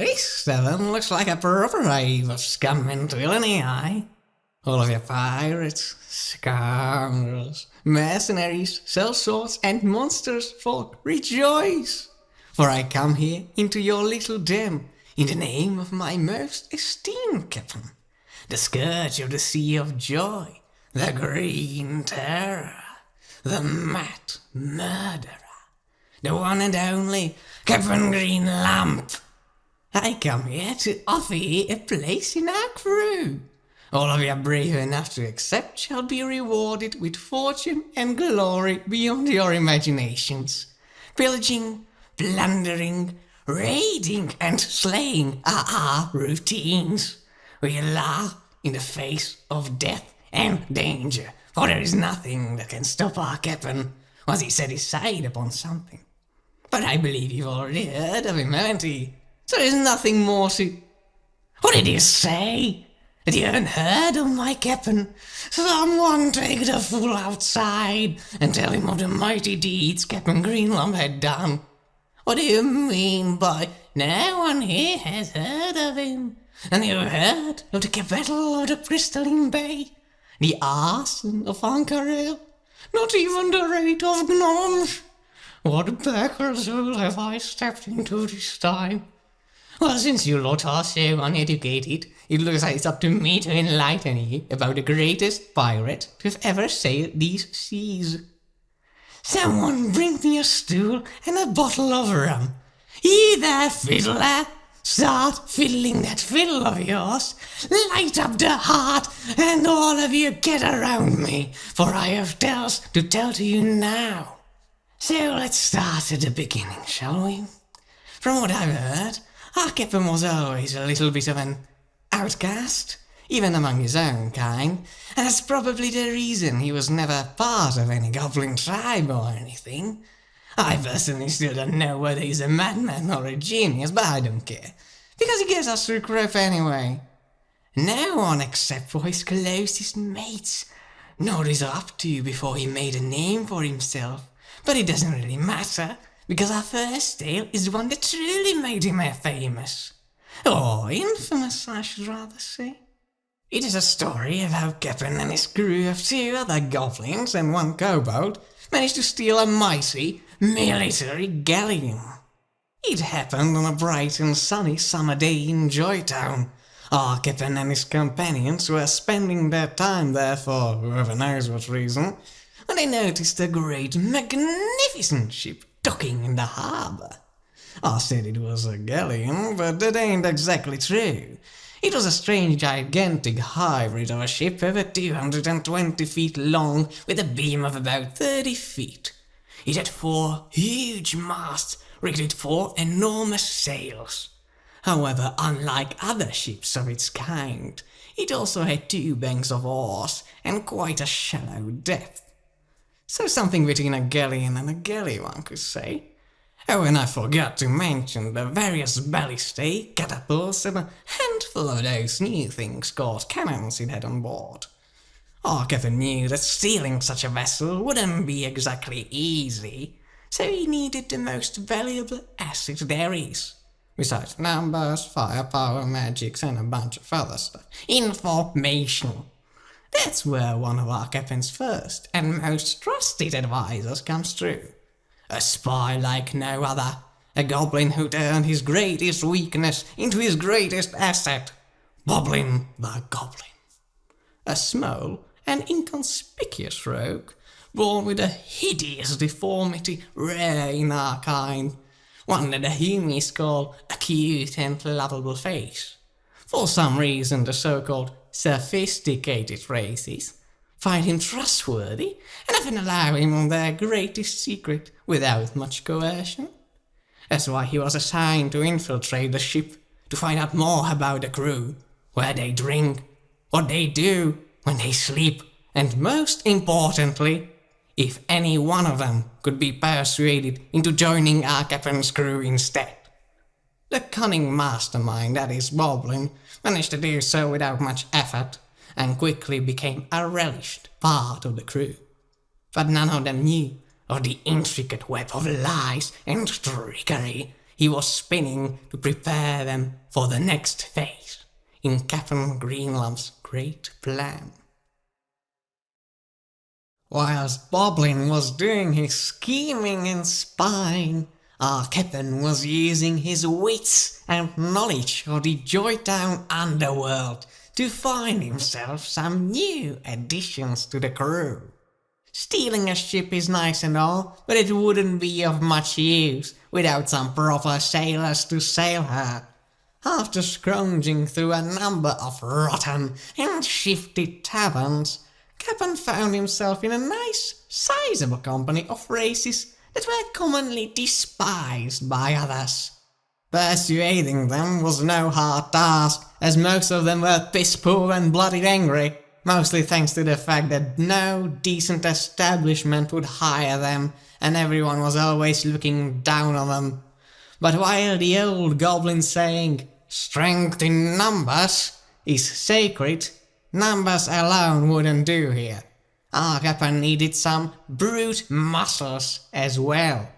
This Tavern looks like a proper hive of scum and villainy, aye? All of your pirates, scoundrels, mercenaries, sellswords, and monsters folk, rejoice! For I come here into your little den in the name of my most esteemed captain, the scourge of the Sea of Joy, the Green Terror, the Mad Murderer, the one and only Captain Greenlump. I come here to offer ye a place in our crew. All of you brave enough to accept shall be rewarded with fortune and glory beyond your imaginations. Pillaging, plundering, raiding, and slaying are our routines. We laugh in the face of death and danger, for there is nothing that can stop our captain once he set his sight upon something. But I believe you've already heard of him, haven't you? So there's nothing more to... What did you say? That you haven't heard of my captain? Someone take the fool outside and tell him of the mighty deeds Captain Greenlump had done. What do you mean by no one here has heard of him? And you've heard of the battle of the Crystalline Bay? The arson of Ankarel? Not even the raid of gnomes? What backwards hole have I stepped into this time? Well, since you lot are so uneducated, it looks like it's up to me to enlighten you about the greatest pirate to have ever sailed these seas. Someone bring me a stool and a bottle of rum. Ye there, fiddler! Start fiddling that fiddle of yours, light up the heart, and all of you get around me, for I have tales to tell to you now. So let's start at the beginning, shall we? From what I've heard, our captain was always a little bit of an outcast, even among his own kind, and that's probably the reason he was never part of any goblin tribe or anything. I personally still don't know whether he's a madman or a genius, but I don't care, because he gets us through crap anyway. No one except for his closest mates knew what he's up to before he made a name for himself, but it doesn't really matter, because our first tale is the one that truly made him famous. Or infamous, I should rather say. It is a story of how Captain and his crew of 2 other goblins and 1 kobold managed to steal a mighty military galleon. It happened on a bright and sunny summer day in Joytown. Our captain and his companions were spending their time there for whoever knows what reason, when they noticed a great, magnificent ship docking in the harbour. I said it was a galleon, but that ain't exactly true. It was a strange, gigantic hybrid of a ship over 220 feet long with a beam of about 30 feet. It had 4 huge masts rigged with 4 enormous sails. However, unlike other ships of its kind, it also had 2 banks of oars and quite a shallow depth. So something between a galleon and a galley, one could say. Oh, and I forgot to mention the various ballistae, catapults, and a handful of those new things called cannons it had on board. Our captain knew that stealing such a vessel wouldn't be exactly easy, so he needed the most valuable asset there is. Besides numbers, firepower, magics, and a bunch of other stuff. Information. That's where one of our captain's first and most trusted advisors comes through. A spy like no other, a goblin who turned his greatest weakness into his greatest asset, Boblin the Goblin. A small and inconspicuous rogue, born with a hideous deformity rare in our kind, one that the humists call a cute and lovable face. For some reason the so-called sophisticated races find him trustworthy and often allow him their greatest secret without much coercion. That's why he was assigned to infiltrate the ship, to find out more about the crew, where they drink, what they do when they sleep, and most importantly, if any one of them could be persuaded into joining our captain's crew instead. The cunning mastermind, that is Boblin, managed to do so without much effort, and quickly became a relished part of the crew. But none of them knew of the intricate web of lies and trickery he was spinning to prepare them for the next phase in Captain Greenlump's great plan. Whilst Goblin was doing his scheming and spying, our captain was using his wits and knowledge of the Joytown underworld to find himself some new additions to the crew. Stealing a ship is nice and all, but it wouldn't be of much use without some proper sailors to sail her. After scrounging through a number of rotten and shifty taverns, Captain found himself in a nice, sizable company of races that were commonly despised by others. Persuading them was no hard task, as most of them were piss-poor and bloody angry, mostly thanks to the fact that no decent establishment would hire them, and everyone was always looking down on them. But while the old goblin saying, "Strength in numbers," is sacred, numbers alone wouldn't do here. Our captain needed some brute muscles as well.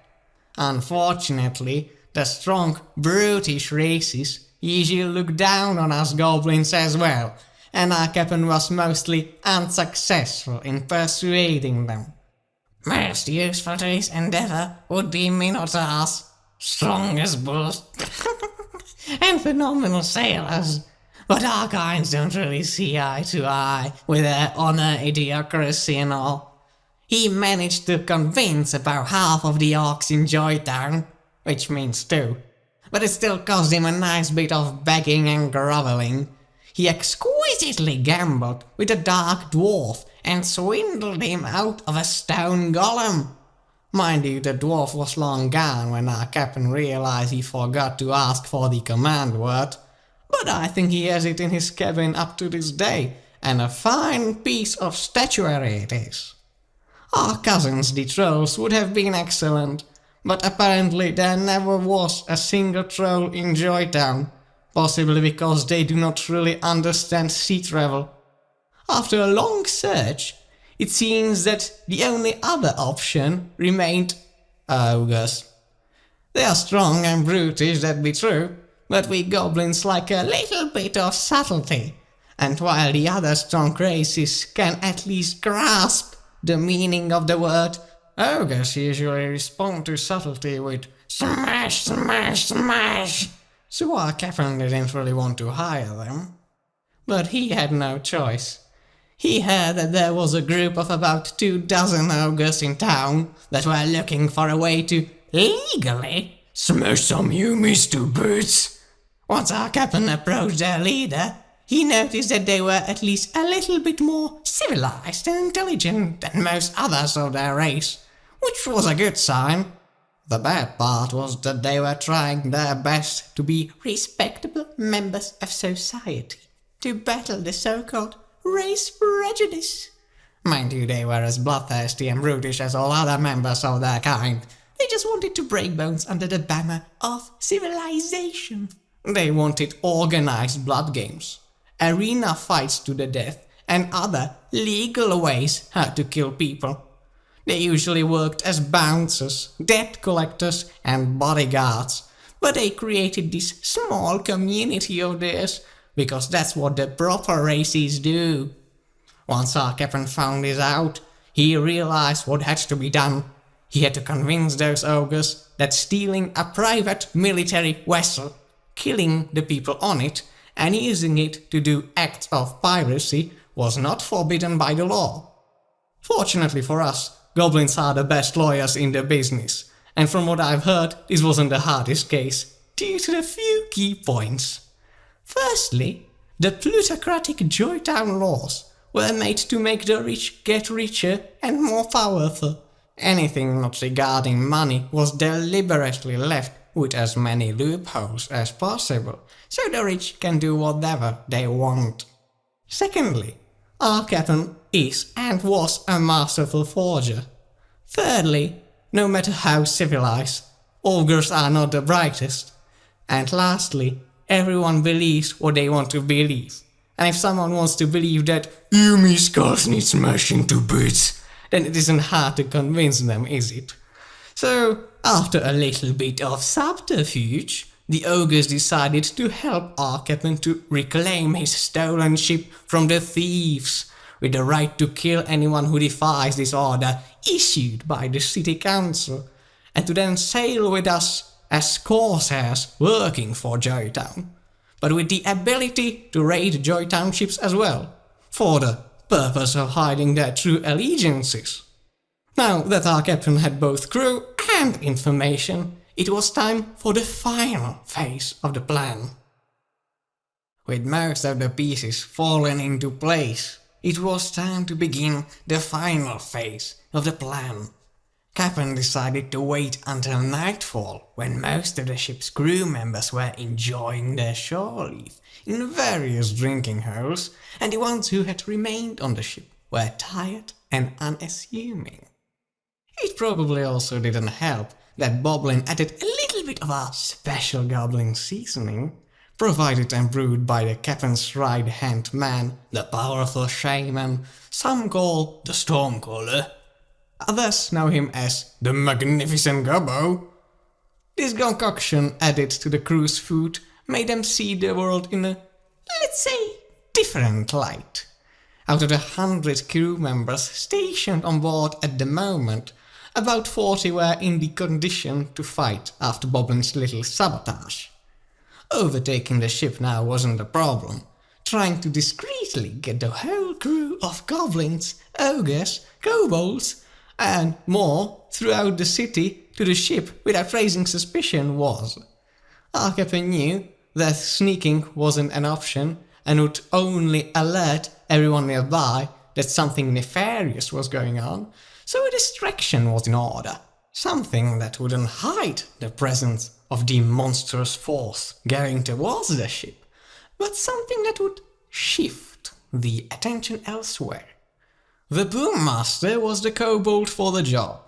Unfortunately, the strong, brutish races usually look down on us goblins as well, and our captain was mostly unsuccessful in persuading them. Most useful to his endeavour would be minotaurs, strong as bulls, and phenomenal sailors. But our kinds don't really see eye to eye with their honour, idiocracy and all. He managed to convince about half of the orcs in Joytown, which means 2. But it still cost him a nice bit of begging and grovelling. He exquisitely gambled with a dark dwarf and swindled him out of a stone golem. Mind you, the dwarf was long gone when our captain realized he forgot to ask for the command word. But I think he has it in his cabin up to this day, and a fine piece of statuary it is. Our cousins the trolls would have been excellent, but apparently there never was a single troll in Joytown, possibly because they do not really understand sea travel. After a long search, it seems that the only other option remained ogres. They are strong and brutish, that be true, but we goblins like a little bit of subtlety, and while the other strong races can at least grasp the meaning of the word, ogres usually respond to subtlety with smash, smash, smash, so our captain didn't really want to hire them. But he had no choice. He heard that there was a group of about 24 ogres in town that were looking for a way to legally smash some humans to bits. Once our captain approached their leader, he noticed that they were at least a little bit more civilized and intelligent than most others of their race, which was a good sign. The bad part was that they were trying their best to be respectable members of society, to battle the so-called race prejudice. Mind you, they were as bloodthirsty and brutish as all other members of their kind. They just wanted to break bones under the banner of civilization. They wanted organized blood games, arena fights to the death, and other legal ways how to kill people. They usually worked as bouncers, debt collectors, and bodyguards, but they created this small community of theirs because that's what the proper races do. Once our captain found this out, he realized what had to be done. He had to convince those ogres that stealing a private military vessel, killing the people on it, and using it to do acts of piracy was not forbidden by the law. Fortunately for us, goblins are the best lawyers in the business, and from what I've heard, this wasn't the hardest case, due to a few key points. Firstly, the plutocratic Joytown laws were made to make the rich get richer and more powerful. Anything not regarding money was deliberately left with as many loopholes as possible, so the rich can do whatever they want. Secondly, our captain is and was a masterful forger. Thirdly, no matter how civilized, ogres are not the brightest. And lastly, everyone believes what they want to believe. And if someone wants to believe that human skulls need smashing to bits, then it isn't hard to convince them, is it? So, after a little bit of subterfuge, the ogres decided to help our captain to reclaim his stolen ship from the thieves, with the right to kill anyone who defies this order issued by the city council, and to then sail with us as corsairs working for Joytown, but with the ability to raid Joytown ships as well, for the purpose of hiding their true allegiances. Now that our captain had both crew and information, it was time for the final phase of the plan. With most of the pieces fallen into place, it was time to begin the final phase of the plan. Captain decided to wait until nightfall, when most of the ship's crew members were enjoying their shore leave in various drinking holes, and the ones who had remained on the ship were tired and unassuming. It probably also didn't help that Goblin added a little bit of a special goblin seasoning, provided and brewed by the captain's right-hand man, the powerful shaman, some call the Stormcaller. Others know him as the Magnificent Gobbo. This concoction added to the crew's food made them see the world in a, let's say, different light. Out of the 100 crew members stationed on board at the moment, about 40 were in the condition to fight after Goblin's little sabotage. Overtaking the ship now wasn't a problem. Trying to discreetly get the whole crew of goblins, ogres, kobolds, and more throughout the city to the ship without raising suspicion was. Our captain knew that sneaking wasn't an option and would only alert everyone nearby that something nefarious was going on, so a distraction was in order. Something that wouldn't hide the presence of the monstrous force going towards the ship, but something that would shift the attention elsewhere. The Boommaster was the kobold for the job.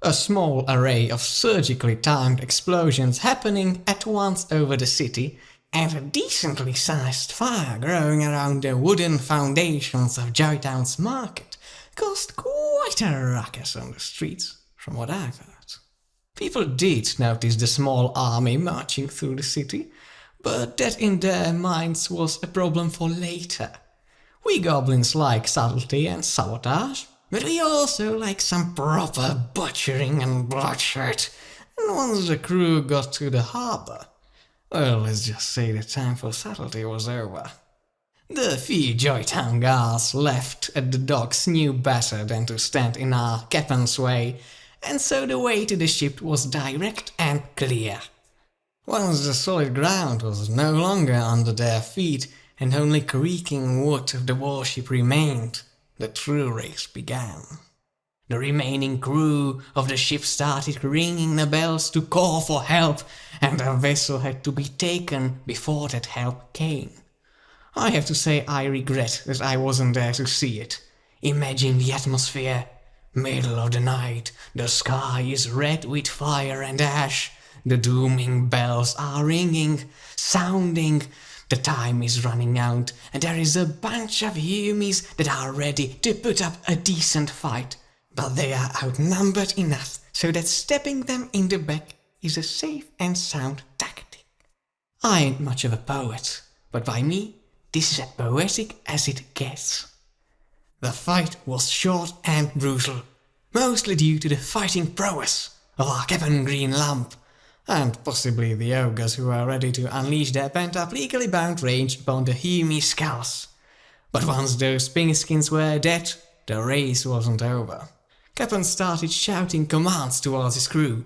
A small array of surgically timed explosions happening at once over the city, and a decently sized fire growing around the wooden foundations of Joytown's market caused quite a ruckus on the streets, from what I've heard. People did notice the small army marching through the city, but that in their minds was a problem for later. We goblins like subtlety and sabotage, but we also like some proper butchering and bloodshed, and once the crew got to the harbour, well, let's just say the time for subtlety was over. The few Joytown guards left at the docks knew better than to stand in our captain's way, and so the way to the ship was direct and clear. Once the solid ground was no longer under their feet and only creaking wood of the warship remained, the true race began. The remaining crew of the ship started ringing the bells to call for help, and the vessel had to be taken before that help came. I have to say I regret that I wasn't there to see it. Imagine the atmosphere. Middle of the night, the sky is red with fire and ash, the dooming bells are ringing, sounding, the time is running out, and there is a bunch of humies that are ready to put up a decent fight, but they are outnumbered enough so that stepping them in the back is a safe and sound tactic. I ain't much of a poet, but by me, this is as poetic as it gets. The fight was short and brutal, mostly due to the fighting prowess of our Captain Greenlump, and possibly the ogres who were ready to unleash their pent-up legally bound rage upon the Humy skulls. But once those pink-skins were dead, the race wasn't over. Captain started shouting commands towards his crew.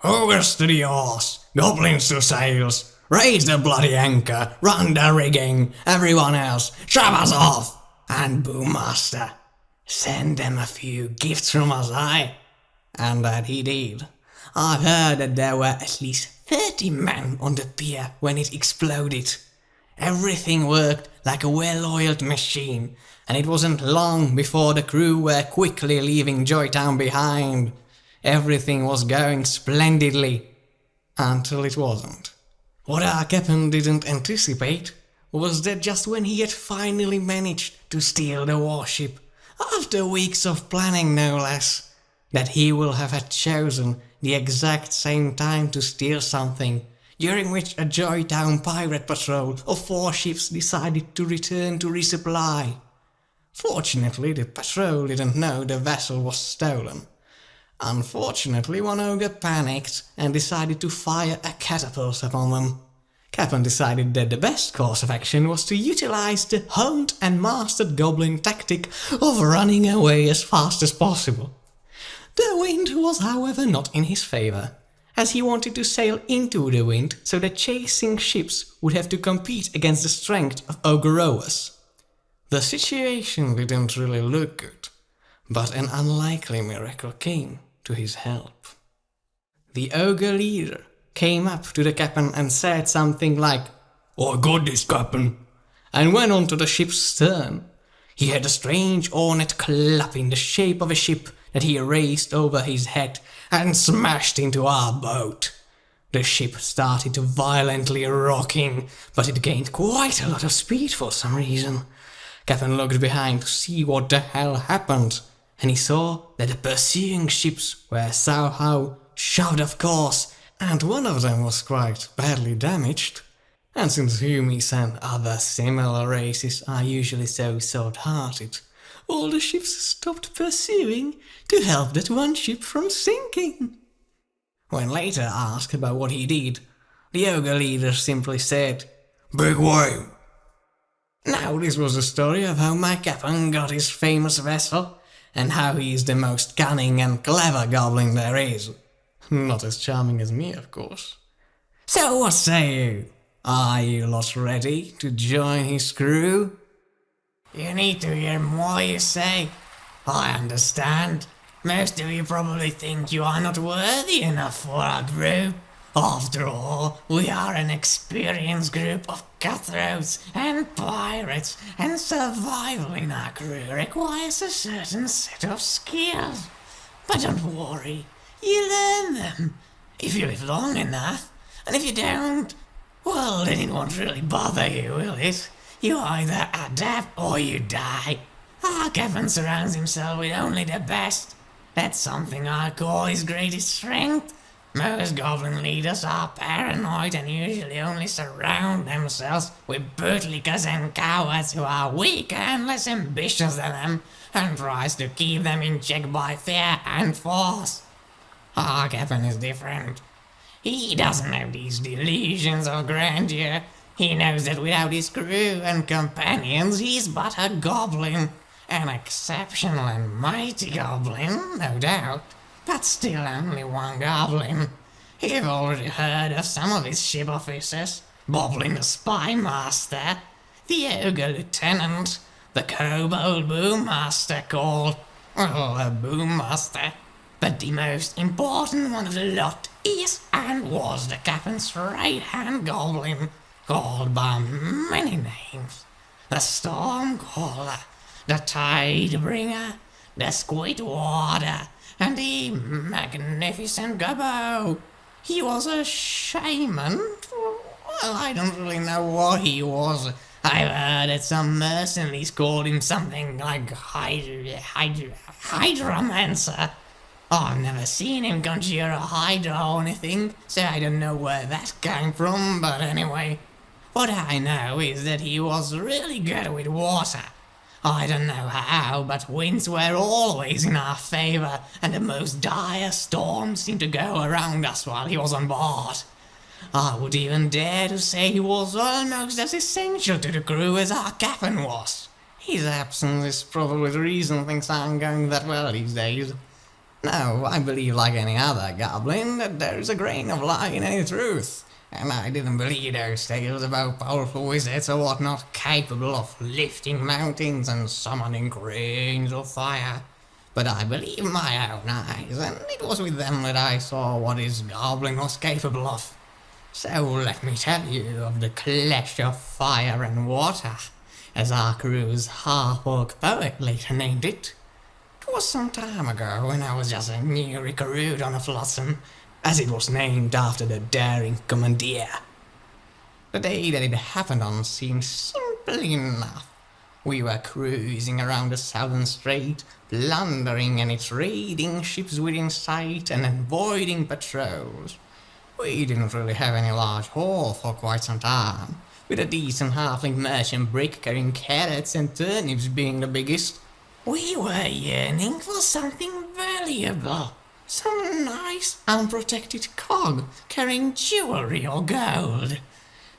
"Ogres to the oars, goblins to sails, raise the bloody anchor, run the rigging, everyone else, shove us off! And Boommaster, send them a few gifts from us, aye?" And that he did. I've heard that there were at least 30 men on the pier when it exploded. Everything worked like a well-oiled machine, and it wasn't long before the crew were quickly leaving Joytown behind. Everything was going splendidly, until it wasn't. What our captain didn't anticipate was that just when he had finally managed to steal the warship, after weeks of planning no less, that he will have had chosen the exact same time to steal something, during which a Joytown pirate patrol of 4 ships decided to return to resupply. Fortunately, the patrol didn't know the vessel was stolen. Unfortunately, one ogre panicked and decided to fire a catapult upon them. Cap'n decided that the best course of action was to utilize the honed and mastered goblin tactic of running away as fast as possible. The wind was however not in his favor, as he wanted to sail into the wind so that chasing ships would have to compete against the strength of ogre rowers. The situation didn't really look good, but an unlikely miracle came to his help. The ogre leader came up to the captain and said something like, "I got this, captain," and went on to the ship's stern. He had a strange ornate club in the shape of a ship that he raised over his head and smashed into our boat. The ship started to violently rocking, but it gained quite a lot of speed for some reason. Captain looked behind to see what the hell happened, and he saw that the pursuing ships were somehow shoved off course, and one of them was quite badly damaged. And since humans and other similar races are usually so soft-hearted, all the ships stopped pursuing to help that one ship from sinking. When later asked about what he did, the ogre leader simply said, "Big whale." Now this was the story of how my captain got his famous vessel, and how he is the most cunning and clever goblin there is. Not as charming as me, of course. So what say you? Are you lot ready to join his crew? You need to hear more, you say? I understand. Most of you probably think you are not worthy enough for our group. After all, we are an experienced group of cutthroats and pirates, and survival in our crew requires a certain set of skills. But don't worry, you learn them. If you live long enough, and if you don't, well, then it won't really bother you, will it? You either adapt or you die. Our captain surrounds himself with only the best. That's something I call his greatest strength. Most goblin leaders are paranoid and usually only surround themselves with bootlickers and cowards who are weaker and less ambitious than them, and tries to keep them in check by fear and force. Our captain is different. He doesn't have these delusions of grandeur. He knows that without his crew and companions, he's but a goblin. An exceptional and mighty goblin, no doubt, but still only one goblin. You've already heard of some of his ship officers: Boblin the Spy Master, the Ogre Lieutenant, the Kobold Boom Master called, well, a Boom Master. But the most important one of the lot is and was the captain's right-hand goblin, called by many names: the Stormcaller, the Tidebringer, the Squidwarder, and the Magnificent Gobbo. He was a shaman. Well, I don't really know what he was. I've heard that some mercenaries called him something like Hydromancer. I've never seen him conjure a hydra or anything, so I don't know where that came from, but anyway. What I know is that he was really good with water. I don't know how, but winds were always in our favor, and the most dire storms seemed to go around us while he was on board. I would even dare to say he was almost as essential to the crew as our captain was. His absence is probably the reason things aren't going that well these days. No, I believe, like any other goblin, that there is a grain of lie in any truth. And I didn't believe those tales about powerful wizards or whatnot capable of lifting mountains and summoning cranes of fire. But I believed my own eyes, and it was with them that I saw what this goblin was capable of. So let me tell you of the clash of fire and water, as our crew's half-orc poet later named it. It was some time ago when I was just a new recruit on a flotsam, as it was named after the daring commandeer. The day that it happened on seemed simple enough. We were cruising around the southern strait, plundering and trading ships within sight and avoiding patrols. We didn't really have any large haul for quite some time, with a decent halfling merchant brig carrying carrots and turnips being the biggest. We were yearning for something valuable, some nice unprotected cog carrying jewelry or gold.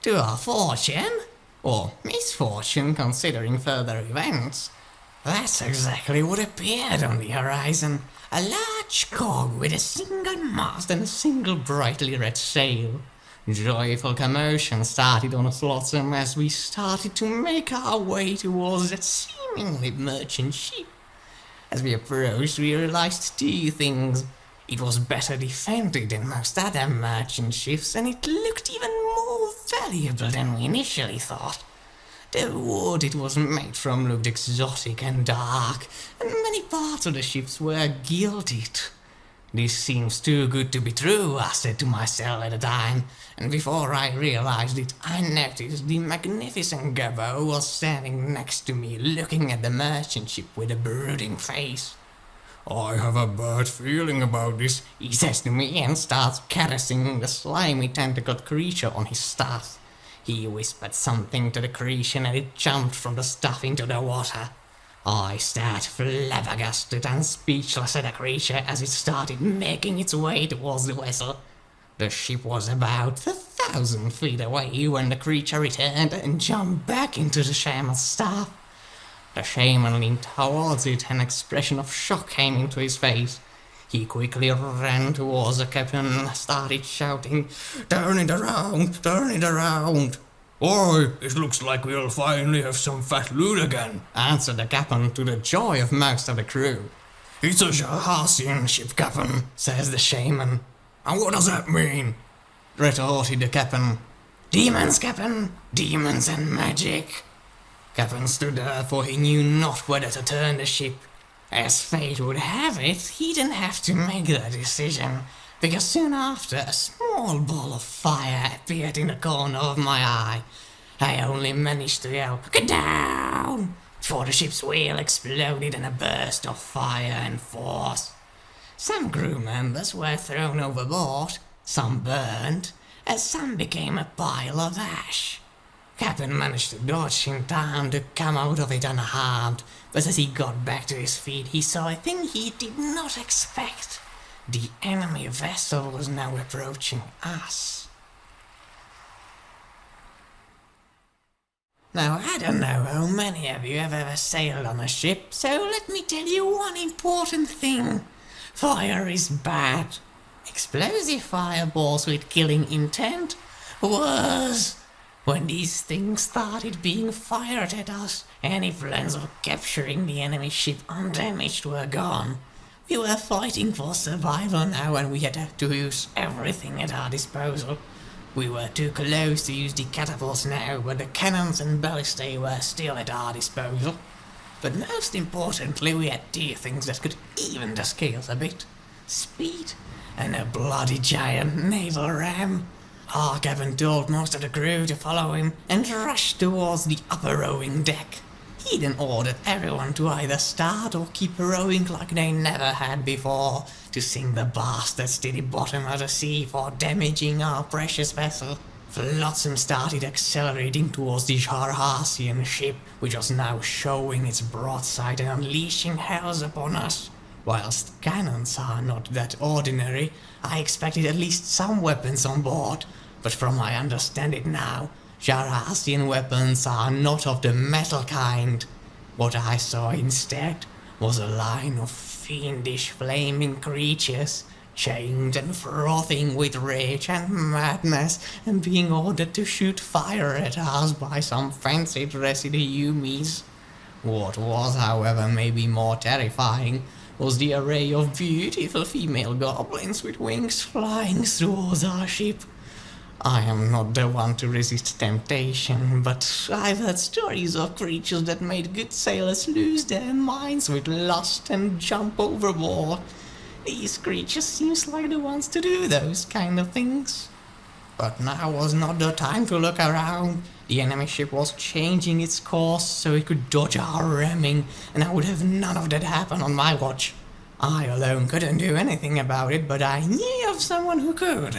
To our fortune, or misfortune considering further events, that's exactly what appeared on the horizon. A large cog with a single mast and a single brightly red sail. Joyful commotion started on the flotsam as we started to make our way towards that seemingly merchant ship. As we approached, we realized two things. It was better defended than most other merchant ships, and it looked even more valuable than we initially thought. The wood it was made from looked exotic and dark, and many parts of the ships were gilded. This seems too good to be true, I said to myself at the time, and before I realized it, I noticed the magnificent Gobbo was standing next to me, looking at the merchant ship with a brooding face. I have a bad feeling about this, he says to me and starts caressing the slimy tentacled creature on his staff. He whispered something to the creature and it jumped from the staff into the water. I stared flabbergasted and speechless at the creature as it started making its way towards the vessel. The ship was about 1,000 feet away when the creature returned and jumped back into the shaman's staff. The shaman leaned towards it and an expression of shock came into his face. He quickly ran towards the captain and started shouting, "Turn it around! Turn it around!" "Why, it looks like we'll finally have some fat loot again," answered the captain to the joy of most of the crew. "It's a Jarhasian ship, captain," says the shaman. "And what does that mean?" retorted the captain. "Demons, captain! Demons and magic!" Captain stood there, for he knew not whether to turn the ship. As fate would have it, he didn't have to make that decision, because soon after a small ball of fire appeared in the corner of my eye. I only managed to yell, "Get down!" before the ship's wheel exploded in a burst of fire and force. Some crew members were thrown overboard, some burned, and some became a pile of ash. Captain managed to dodge in time to come out of it unharmed, but as he got back to his feet, he saw a thing he did not expect. The enemy vessel was now approaching us. Now, I don't know how many of you have ever sailed on a ship, so let me tell you one important thing. Fire is bad. Explosive fireballs with killing intent? Worse. When these things started being fired at us, any plans of capturing the enemy ship undamaged were gone. We were fighting for survival now and we had to use everything at our disposal. We were too close to use the catapults now, but the cannons and ballistae were still at our disposal. But most importantly, we had two things that could even the scales a bit. Speed and a bloody giant naval ram. Our captain told most of the crew to follow him and rush towards the upper rowing deck. He then ordered everyone to either start or keep rowing like they never had before, to sink the bastards to the bottom of the sea for damaging our precious vessel. Flotsam started accelerating towards the Jarhasian ship, which was now showing its broadside and unleashing hells upon us. Whilst cannons are not that ordinary, I expected at least some weapons on board, but from my understanding now, Jarhasian weapons are not of the metal kind. What I saw instead was a line of fiendish flaming creatures, chained and frothing with rage and madness, and being ordered to shoot fire at us by some fancy dressed Yumis. What was, however, maybe more terrifying was the array of beautiful female goblins with wings flying towards our ship. I am not the one to resist temptation, but I've heard stories of creatures that made good sailors lose their minds with lust and jump overboard. These creatures seems like the ones to do those kind of things. But now was not the time to look around. The enemy ship was changing its course so it could dodge our ramming, and I would have none of that happen on my watch. I alone couldn't do anything about it, but I knew of someone who could.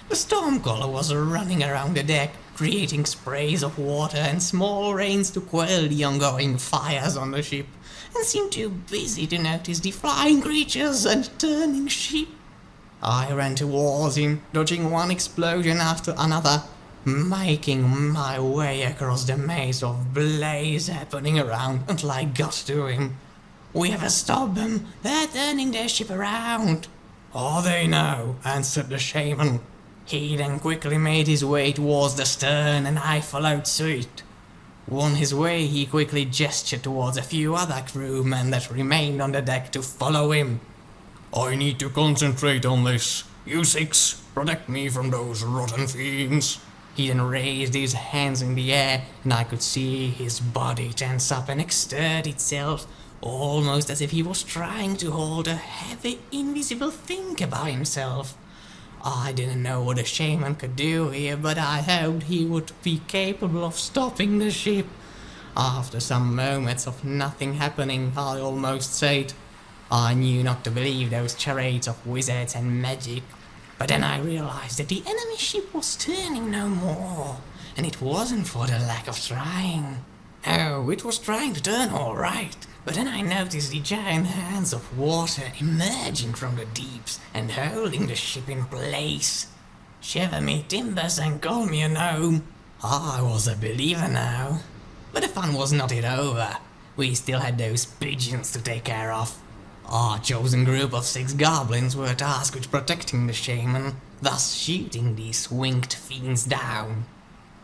The Stormcaller was running around the deck, creating sprays of water and small rains to quell the ongoing fires on the ship, and seemed too busy to notice the flying creatures and turning ship. I ran towards him, dodging one explosion after another, making my way across the maze of blaze happening around until I got to him. "We have to stop them, they're turning their ship around." "Oh, they know," answered the shaman. He then quickly made his way towards the stern, and I followed suit. On his way, he quickly gestured towards a few other crewmen that remained on the deck to follow him. "I need to concentrate on this. You six, protect me from those rotten fiends." He then raised his hands in the air, and I could see his body tense up and exert itself, almost as if he was trying to hold a heavy, invisible thing about himself. I didn't know what a shaman could do here, but I hoped he would be capable of stopping the ship. After some moments of nothing happening, I almost said, I knew not to believe those charades of wizards and magic, but then I realized that the enemy ship was turning no more, and it wasn't for the lack of trying. Oh, it was trying to turn all right, but then I noticed the giant hands of water emerging from the deeps and holding the ship in place. Shiver me timbers and call me a gnome. I was a believer now. But the fun was not yet over. We still had those pigeons to take care of. Our chosen group of 6 goblins were tasked with protecting the shaman, thus shooting these winged fiends down.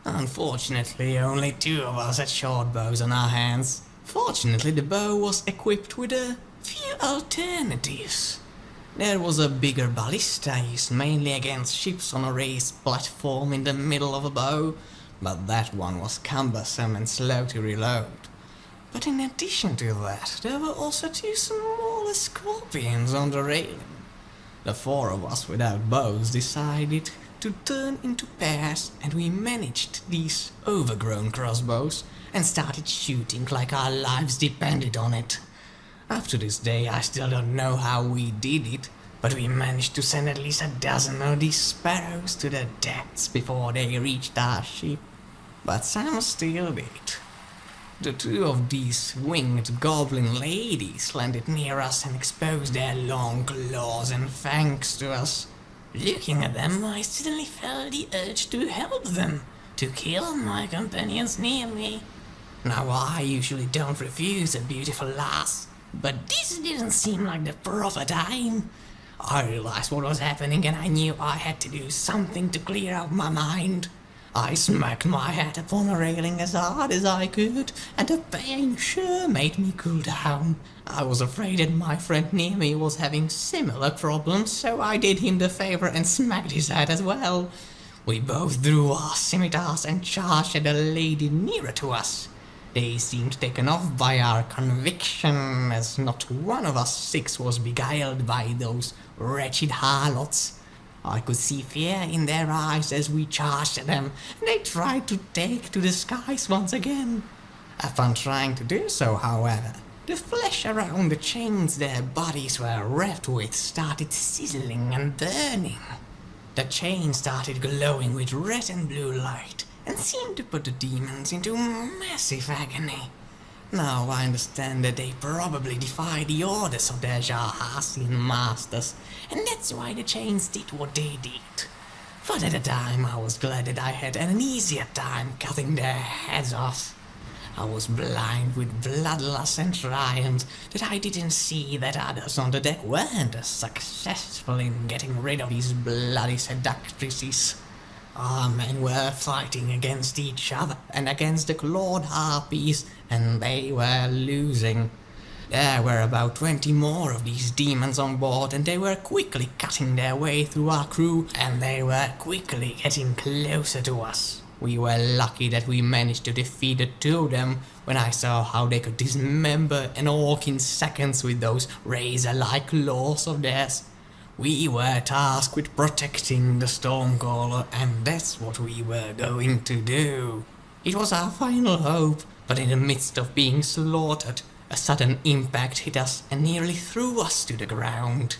Unfortunately, only 2 of us had short bows on our hands. Fortunately, the bow was equipped with a few alternatives. There was a bigger ballista used mainly against ships on a raised platform in the middle of a bow, but that one was cumbersome and slow to reload. But in addition to that, there were also 2 smaller scorpions on the railing. The 4 of us without bows decided to turn into pairs, and we managed these overgrown crossbows and started shooting like our lives depended on it. Up to this day, I still don't know how we did it, but we managed to send at least a dozen of these sparrows to the depths before they reached our ship. But some still did. The 2 of these winged goblin ladies landed near us and exposed their long claws and fangs to us. Looking at them, I suddenly felt the urge to help them, to kill my companions near me. Now, I usually don't refuse a beautiful lass, but this didn't seem like the proper time. I realized what was happening, and I knew I had to do something to clear out my mind. I smacked my head upon the railing as hard as I could, and the pain sure made me cool down. I was afraid that my friend near me was having similar problems, so I did him the favor and smacked his head as well. We both drew our scimitars and charged at the lady nearer to us. They seemed taken off by our conviction, as not one of us 6 was beguiled by those wretched harlots. I could see fear in their eyes as we charged at them, and they tried to take to the skies once again. Upon trying to do so, however, the flesh around the chains their bodies were wrapped with started sizzling and burning. The chain started glowing with red and blue light, and seemed to put the demons into massive agony. Now I understand that they probably defied the orders of their Jarhasian masters, and that's why the chains did what they did. But at the time I was glad that I had an easier time cutting their heads off. I was blind with bloodlust and triumph that I didn't see that others on the deck weren't as successful in getting rid of these bloody seductresses. Our men were fighting against each other and against the clawed harpies, and they were losing. There were about 20 more of these demons on board, and they were quickly cutting their way through our crew, and they were quickly getting closer to us. We were lucky that we managed to defeat the 2 of them when I saw how they could dismember an orc in seconds with those razor-like claws of theirs. We were tasked with protecting the Stormcaller, and that's what we were going to do. It was our final hope, but in the midst of being slaughtered, a sudden impact hit us and nearly threw us to the ground.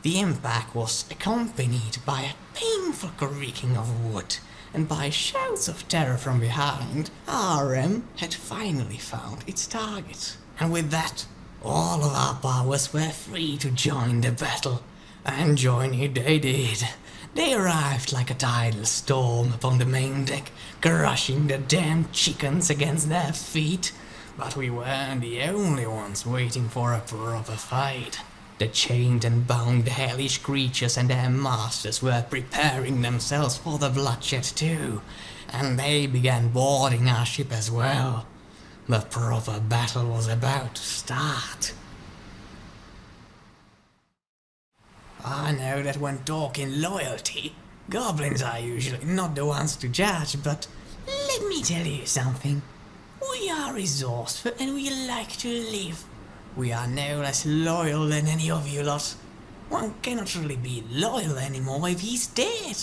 The impact was accompanied by a painful creaking of wood, and by shouts of terror from behind. Our ram had finally found its target, and with that, all of our powers were free to join the battle. And join it they did. They arrived like a tidal storm upon the main deck, crushing the damned chickens against their feet. But we weren't the only ones waiting for a proper fight. The chained and bound hellish creatures and their masters were preparing themselves for the bloodshed too, and they began boarding our ship as well. The proper battle was about to start. I know that when talking loyalty, goblins are usually not the ones to judge, but let me tell you something. We are resourceful and we like to live. We are no less loyal than any of you lot. One cannot really be loyal anymore if he's dead.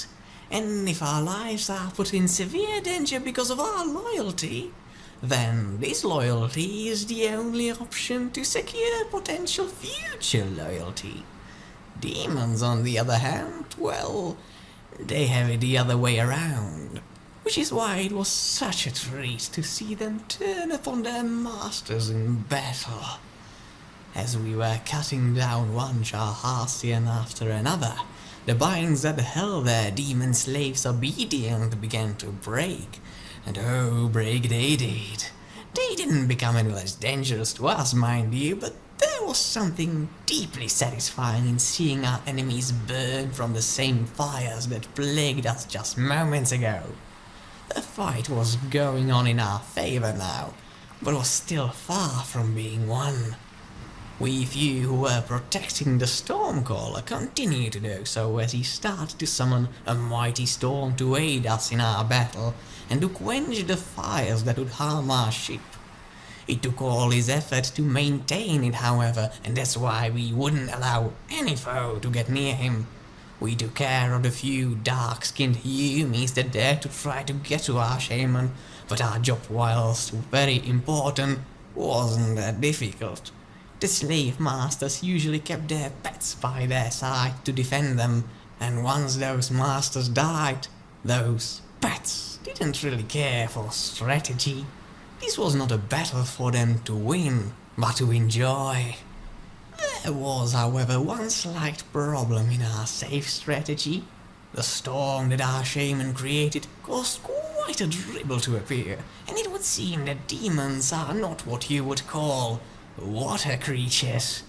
And if our lives are put in severe danger because of our loyalty, then disloyalty is the only option to secure potential future loyalty. Demons, on the other hand, well, they have it the other way around, which is why it was such a treat to see them turn upon their masters in battle. As we were cutting down one Jarhasian after another, the binds that held their demon slaves obedient began to break, and oh, break they did. They didn't become any less dangerous to us, mind you, but there was something deeply satisfying in seeing our enemies burn from the same fires that plagued us just moments ago. The fight was going on in our favor now, but was still far from being won. We few who were protecting the Stormcaller continued to do so as he started to summon a mighty storm to aid us in our battle and to quench the fires that would harm our ship. It took all his effort to maintain it, however, and that's why we wouldn't allow any foe to get near him. We took care of the few dark-skinned humans that dared to try to get to our shaman, but our job, whilst very important, wasn't that difficult. The slave masters usually kept their pets by their side to defend them, and once those masters died, those pets didn't really care for strategy. This was not a battle for them to win, but to enjoy. There was, however, one slight problem in our safe strategy. The storm that our shaman created caused quite a dribble to appear, and it would seem that demons are not what you would call water creatures.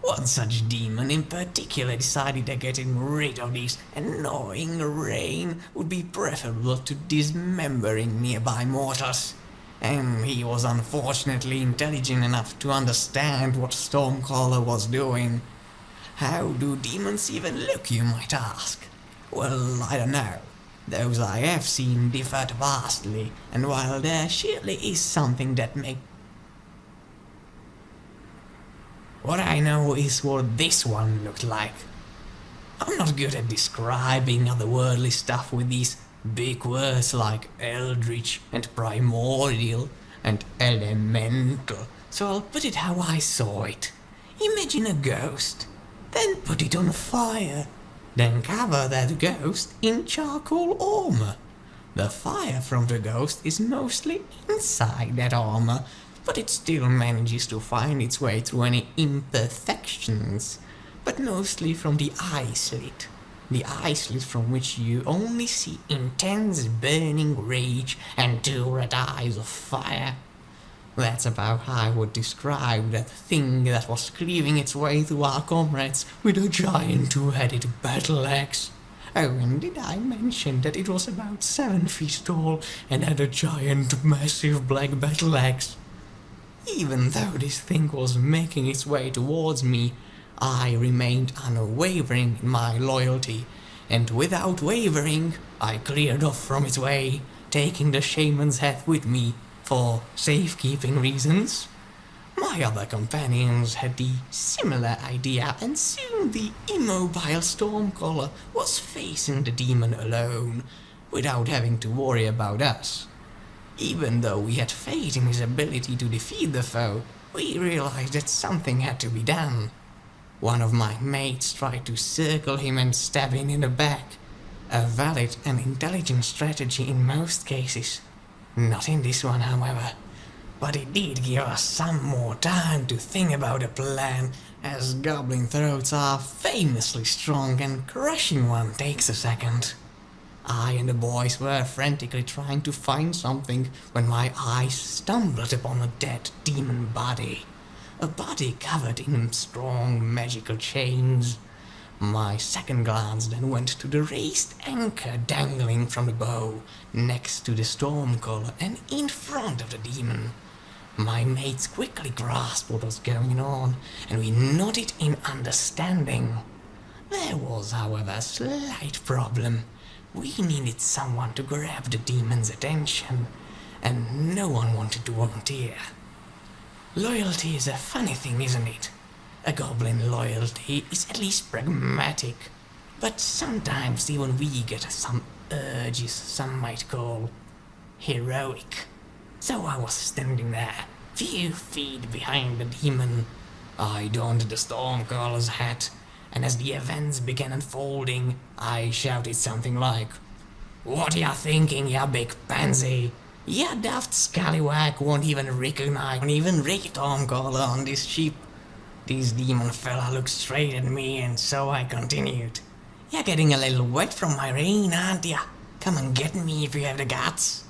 One such demon in particular decided that getting rid of this annoying rain would be preferable to dismembering nearby mortals. And he was unfortunately intelligent enough to understand what Stormcaller was doing. How do demons even look, you might ask? Well, I don't know. Those I have seen differed vastly, and while there surely is something that makes... What I know is what this one looked like. I'm not good at describing otherworldly stuff with these big words like eldritch and primordial and elemental, so I'll put it how I saw it. Imagine a ghost, then put it on fire, then cover that ghost in charcoal armor. The fire from the ghost is mostly inside that armor, but it still manages to find its way through any imperfections, but mostly from the eye slit. The eye slit from which you only see intense burning rage and two red eyes of fire. That's about how I would describe that thing that was cleaving its way through our comrades with a giant two-headed battle axe. Oh, and did I mention that it was about 7 feet tall and had a giant, massive black battle axe? Even though this thing was making its way towards me, I remained unwavering in my loyalty, and without wavering, I cleared off from its way, taking the shaman's head with me for safekeeping reasons. My other companions had the similar idea, and soon the immobile Stormcaller was facing the demon alone, without having to worry about us. Even though we had faith in his ability to defeat the foe, we realized that something had to be done. One of my mates tried to circle him and stab him in the back. A valid and intelligent strategy in most cases. Not in this one, however. But it did give us some more time to think about a plan, as goblin throats are famously strong and crushing one takes a second. I and the boys were frantically trying to find something when my eyes stumbled upon a dead demon body. A body covered in strong magical chains. My second glance then went to the raised anchor dangling from the bow, next to the Stormcaller and in front of the demon. My mates quickly grasped what was going on, and we nodded in understanding. There was, however, a slight problem. We needed someone to grab the demon's attention, and no one wanted to volunteer. Loyalty is a funny thing, isn't it? A goblin loyalty is at least pragmatic, but sometimes even we get some urges some might call heroic. So I was standing there, few feet behind the demon. I donned the Stormcaller's hat, and as the events began unfolding, I shouted something like, "What ya thinking, ya big pansy? Ya daft scallywag won't even recognize Stormcaller on this ship." This demon fella looked straight at me, and so I continued. "You're getting a little wet from my rain, aren't ya? Come and get me if you have the guts."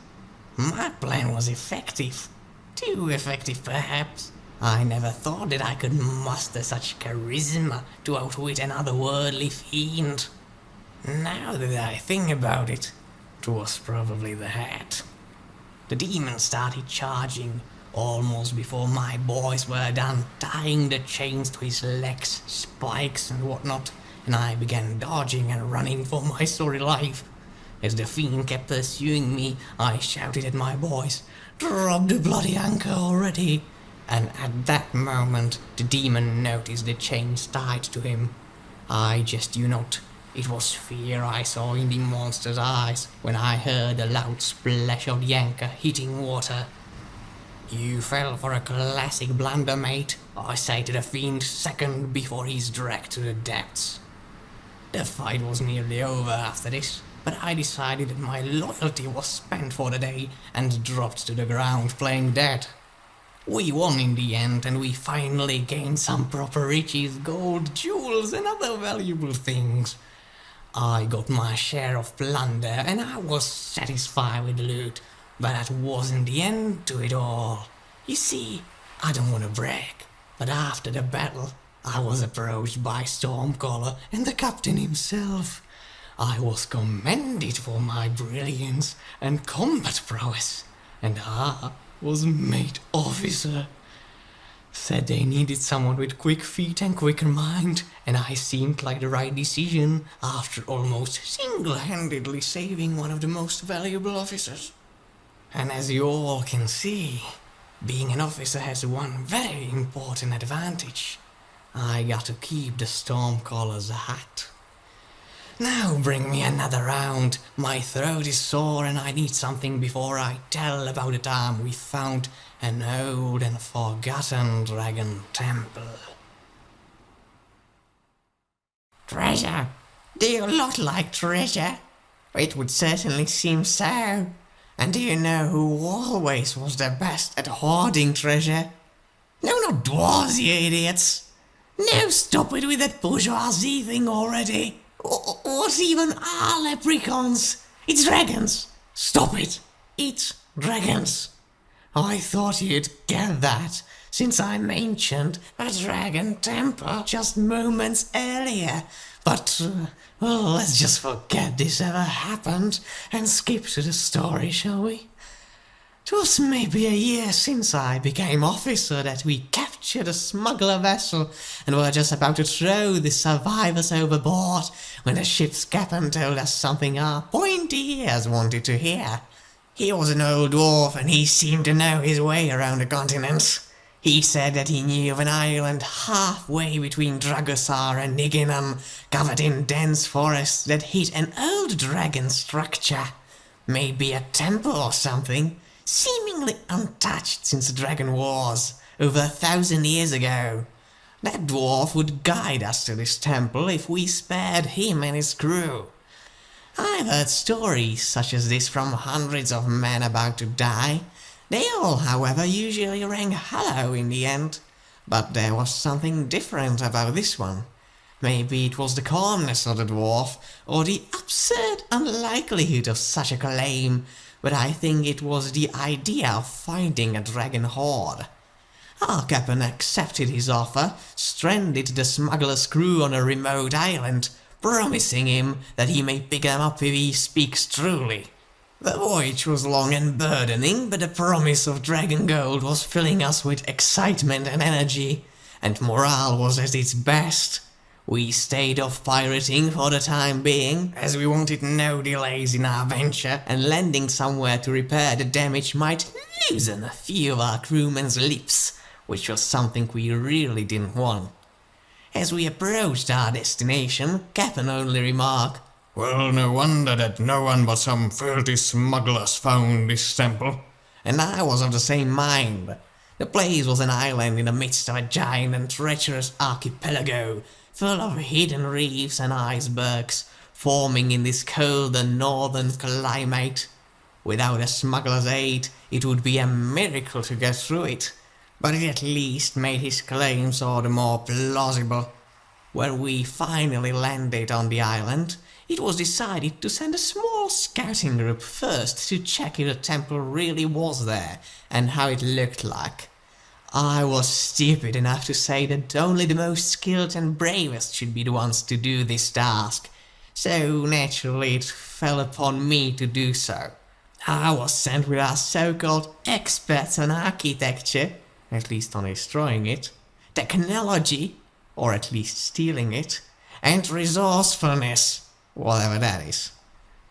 My plan was effective. Too effective, perhaps. I never thought that I could muster such charisma to outwit an otherworldly fiend. Now that I think about it, it was probably the hat. The demon started charging, almost before my boys were done tying the chains to his legs, spikes and whatnot, and I began dodging and running for my sorry life. As the fiend kept pursuing me, I shouted at my boys, "Drop the bloody anchor already!" And at that moment, the demon noticed the chains tied to him. I jest you not, it was fear I saw in the monster's eyes when I heard a loud splash of the anchor hitting water. "You fell for a classic blunder, mate," I say to the fiend second before he's dragged to the depths. The fight was nearly over after this, but I decided that my loyalty was spent for the day and dropped to the ground playing dead. We won in the end, and we finally gained some proper riches, gold, jewels and other valuable things. I got my share of plunder and I was satisfied with the loot, but that wasn't the end to it all. You see, I don't want to brag, but after the battle, I was approached by Stormcaller and the captain himself. I was commended for my brilliance and combat prowess, and I was made officer. Said they needed someone with quick feet and quicker mind, and I seemed like the right decision after almost single-handedly saving one of the most valuable officers. And as you all can see, being an officer has one very important advantage. I got to keep the Stormcaller's hat. Now bring me another round. My throat is sore and I need something before I tell about the time we found an old and forgotten dragon temple. Treasure? Do you look like treasure? It would certainly seem so. And do you know who always was the best at hoarding treasure? No, not dwarves, you idiots. No, stop it with that bourgeoisie thing already. What even are leprechauns? It's dragons. Stop it. It's dragons. I thought you'd get that, since I mentioned a dragon temple just moments earlier. But, well, let's just forget this ever happened and skip to the story, shall we? It was maybe a year since I became officer that we captured a smuggler vessel and were just about to throw the survivors overboard when the ship's captain told us something our pointy ears wanted to hear. He was an old dwarf and he seemed to know his way around the continent. He said that he knew of an island halfway between Dragosar and Niginum, covered in dense forests that hid an old dragon structure. Maybe a temple or something, seemingly untouched since the Dragon Wars, over 1,000 years ago. That dwarf would guide us to this temple if we spared him and his crew. I've heard stories such as this from hundreds of men about to die. They all, however, usually rang hollow in the end. But there was something different about this one. Maybe it was the calmness of the dwarf, or the absurd unlikelihood of such a claim, but I think it was the idea of finding a dragon horde. Our captain accepted his offer, stranded the smuggler's crew on a remote island, promising him that he may pick them up if he speaks truly. The voyage was long and burdening, but the promise of dragon gold was filling us with excitement and energy, and morale was at its best. We stayed off pirating for the time being, as we wanted no delays in our venture, and landing somewhere to repair the damage might loosen a few of our crewmen's lips, which was something we really didn't want. As we approached our destination, Captain only remarked, "Well, no wonder that no one but some filthy smugglers found this temple." And I was of the same mind. The place was an island in the midst of a giant and treacherous archipelago, full of hidden reefs and icebergs, forming in this cold and northern climate. Without a smuggler's aid, it would be a miracle to get through it, but it at least made his claims all the more plausible. When we finally landed on the island, it was decided to send a small scouting group first to check if the temple really was there and how it looked like. I was stupid enough to say that only the most skilled and bravest should be the ones to do this task, so naturally it fell upon me to do so. I was sent with our so-called experts on architecture, at least on destroying it, technology, or at least stealing it, and resourcefulness, whatever that is.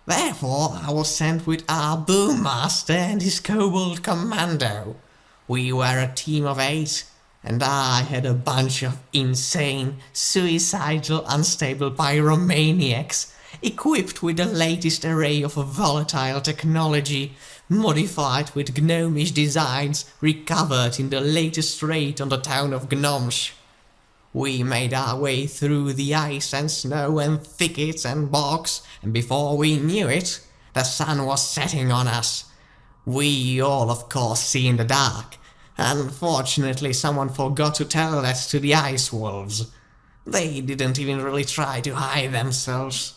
Therefore, I was sent with our boom master and his kobold commando. We were a team of 8, and I had a bunch of insane, suicidal, unstable pyromaniacs, equipped with the latest array of volatile technology, modified with gnomish designs recovered in the latest raid on the town of Gnomsh. We made our way through the ice and snow and thickets and bogs, and before we knew it, the sun was setting on us. We all, of course, see in the dark. Unfortunately, someone forgot to tell that to the ice wolves. They didn't even really try to hide themselves.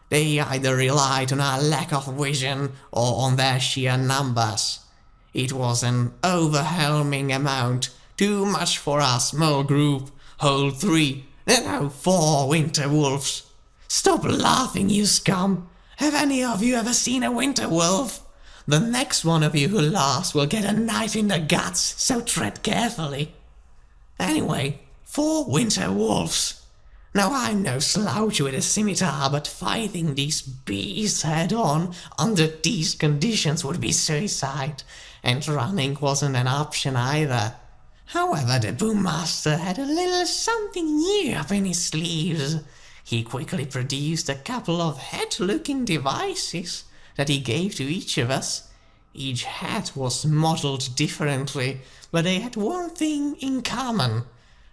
They either relied on our lack of vision or on their sheer numbers. It was an overwhelming amount, too much for our small group, whole 3, no 4 winter wolves. Stop laughing, you scum! Have any of you ever seen a winter wolf? The next one of you who laughs will get a knife in the guts, so tread carefully. Anyway, 4 winter wolves. Now I'm no slouch with a scimitar, but fighting these beasts head-on under these conditions would be suicide, and running wasn't an option either. However, the boommaster had a little something new up in his sleeves. He quickly produced a couple of head-looking devices that he gave to each of us. Each hat was modeled differently, but they had one thing in common.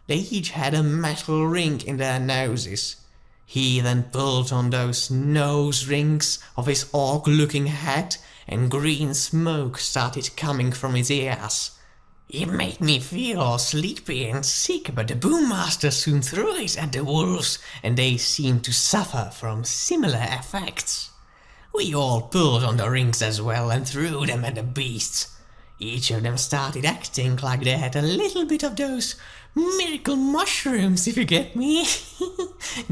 They each had a metal ring in their noses. He then pulled on those nose rings of his orc-looking hat, and green smoke started coming from his ears. It made me feel all sleepy and sick, but the boommaster soon threw it at the wolves, and they seemed to suffer from similar effects. We all pulled on the rings as well and threw them at the beasts. Each of them started acting like they had a little bit of those miracle mushrooms, if you get me.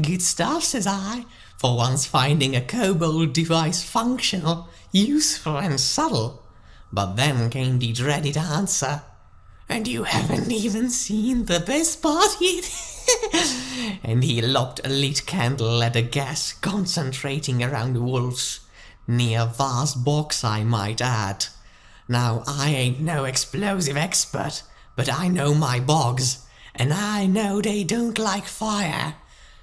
Good stuff, says I, for once finding a kobold device functional, useful and subtle. But then came the dreaded answer. And you haven't even seen the best part yet? And he lobbed a lit candle at the gas concentrating around the wolves. Near vast box, I might add. Now, I ain't no explosive expert, but I know my bogs, and I know they don't like fire.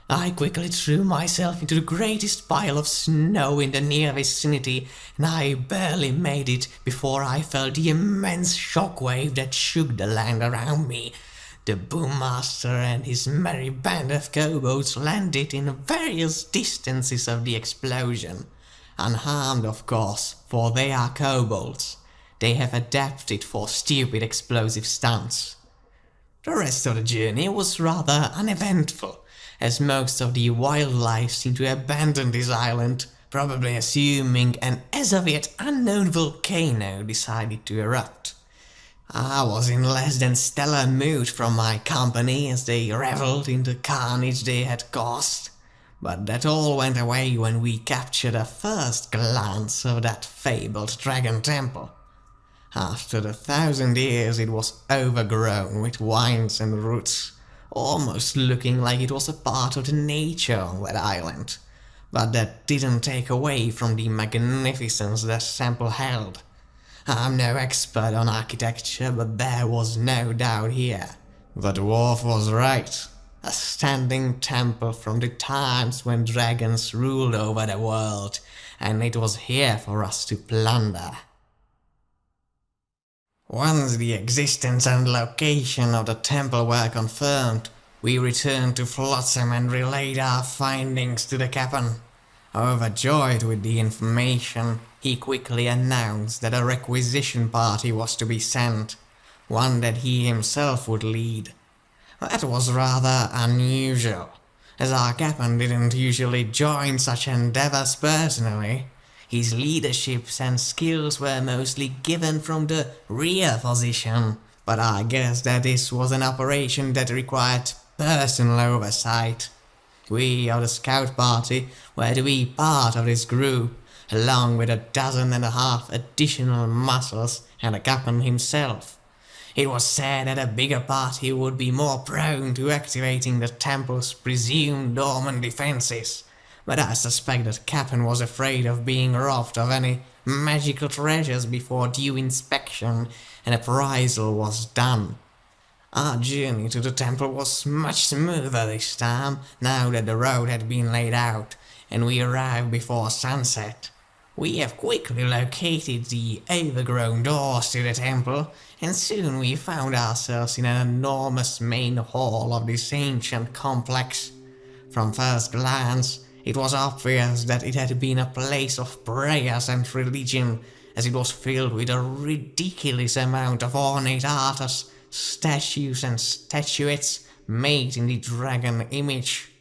I quickly threw myself into the greatest pile of snow in the near vicinity, and I barely made it before I felt the immense shockwave that shook the land around me. The boommaster and his merry band of kobolds landed in various distances of the explosion. Unharmed, of course, for they are kobolds. They have adapted for stupid explosive stunts. The rest of the journey was rather uneventful, as most of the wildlife seemed to abandon this island, probably assuming an as of yet unknown volcano decided to erupt. I was in less than stellar mood from my company as they revelled in the carnage they had caused, but that all went away when we captured a first glance of that fabled dragon temple. After 1,000 years it was overgrown with vines and roots, almost looking like it was a part of the nature on that island, but that didn't take away from the magnificence that temple held. I'm no expert on architecture, but there was no doubt here. The dwarf was right. A standing temple from the times when dragons ruled over the world, and it was here for us to plunder. Once the existence and location of the temple were confirmed, we returned to Flotsam and relayed our findings to the captain. Overjoyed with the information, he quickly announced that a requisition party was to be sent, one that he himself would lead. That was rather unusual, as our captain didn't usually join such endeavors personally. His leaderships and skills were mostly given from the rear position, but I guess that this was an operation that required personal oversight. We of the scout party were to be part of this group, along with 12 additional muscles and the captain himself. It was said that a bigger party would be more prone to activating the temple's presumed dormant defenses, but I suspect that Captain was afraid of being robbed of any magical treasures before due inspection and appraisal was done. Our journey to the temple was much smoother this time, now that the road had been laid out, and we arrived before sunset. We have quickly located the overgrown doors to the temple, and soon we found ourselves in an enormous main hall of this ancient complex. From first glance, it was obvious that it had been a place of prayers and religion, as it was filled with a ridiculous amount of ornate arters, statues and statuettes made in the dragon image.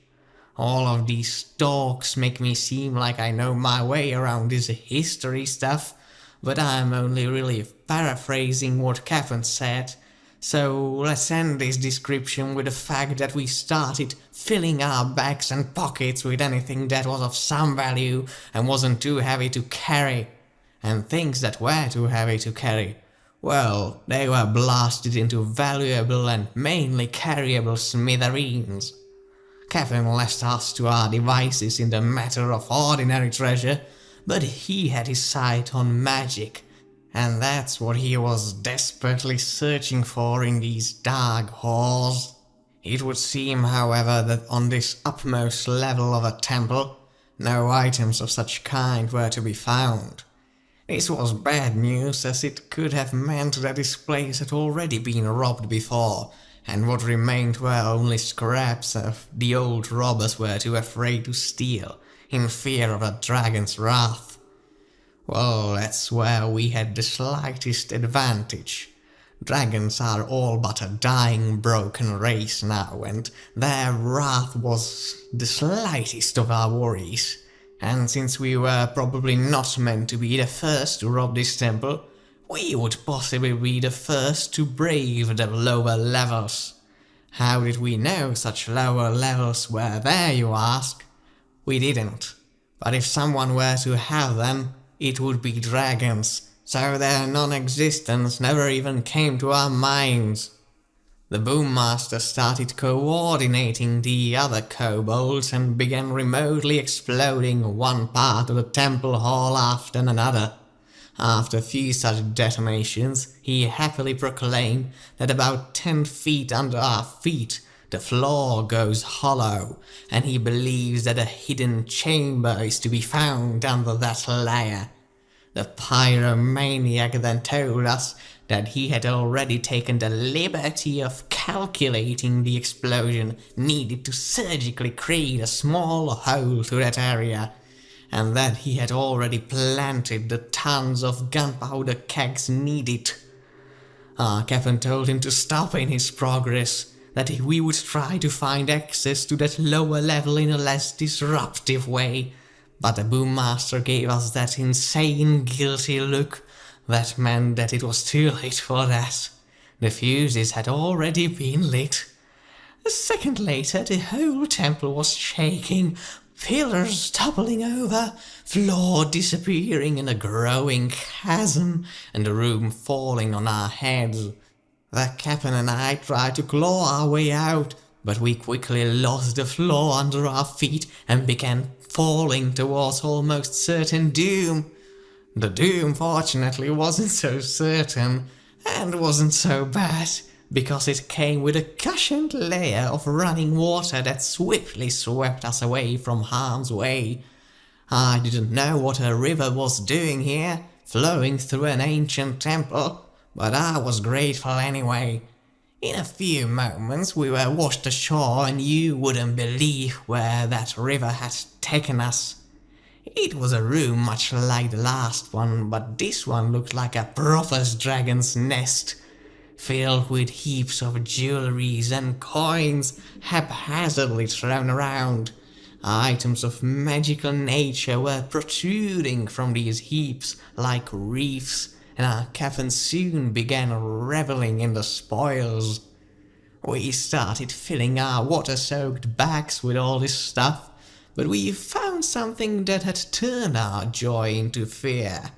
All of these talks make me seem like I know my way around this history stuff, but I'm only really paraphrasing what Captain said. So let's end this description with the fact that we started filling our bags and pockets with anything that was of some value and wasn't too heavy to carry. And things that were too heavy to carry, well, they were blasted into valuable and mainly carryable smithereens. Captain left us to our devices in the matter of ordinary treasure, but he had his sight on magic, and that's what he was desperately searching for in these dark halls. It would seem, however, that on this upmost level of a temple, no items of such kind were to be found. This was bad news, as it could have meant that this place had already been robbed before, and what remained were only scraps of the old robbers were too afraid to steal, in fear of a dragon's wrath. Well, that's where we had the slightest advantage. Dragons are all but a dying, broken race now, and their wrath was the slightest of our worries. And since we were probably not meant to be the first to rob this temple, we would possibly be the first to brave the lower levels. How did we know such lower levels were there, you ask? We didn't. But if someone were to have them, it would be dragons, so their non-existence never even came to our minds. The boommaster started coordinating the other kobolds and began remotely exploding one part of the temple hall after another. After a few such detonations, he happily proclaimed that about 10 feet under our feet the floor goes hollow, and he believes that a hidden chamber is to be found under that layer. The pyromaniac then told us that he had already taken the liberty of calculating the explosion needed to surgically create a small hole to that area, and that he had already planted the tons of gunpowder kegs needed. Our captain told him to stop in his progress, that we would try to find access to that lower level in a less disruptive way, but the boommaster gave us that insane guilty look that meant that it was too late for that. The fuses had already been lit. A second later, the whole temple was shaking, pillars toppling over, floor disappearing in a growing chasm, and the room falling on our heads. The captain and I tried to claw our way out, but we quickly lost the floor under our feet and began falling towards almost certain doom. The doom, fortunately, wasn't so certain, and wasn't so bad, because it came with a cushioned layer of running water that swiftly swept us away from harm's way. I didn't know what a river was doing here, flowing through an ancient temple, but I was grateful anyway. In a few moments we were washed ashore, and you wouldn't believe where that river had taken us. It was a room much like the last one, but this one looked like a proper dragon's nest, filled with heaps of jewelries and coins haphazardly thrown around. Items of magical nature were protruding from these heaps like reefs, and our captain soon began reveling in the spoils. We started filling our water-soaked bags with all this stuff, but we found something that had turned our joy into fear.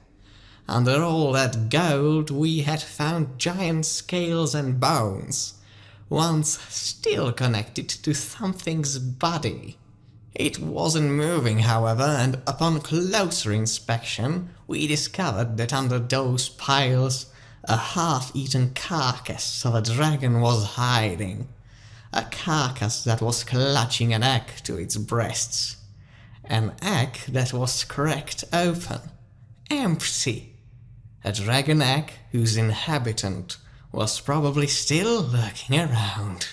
Under all that gold we had found giant scales and bones, once still connected to something's body. It wasn't moving, however, and upon closer inspection we discovered that under those piles a half-eaten carcass of a dragon was hiding. A carcass that was clutching an egg to its breasts. An egg that was cracked open, empty. A dragon egg whose inhabitant was probably still lurking around.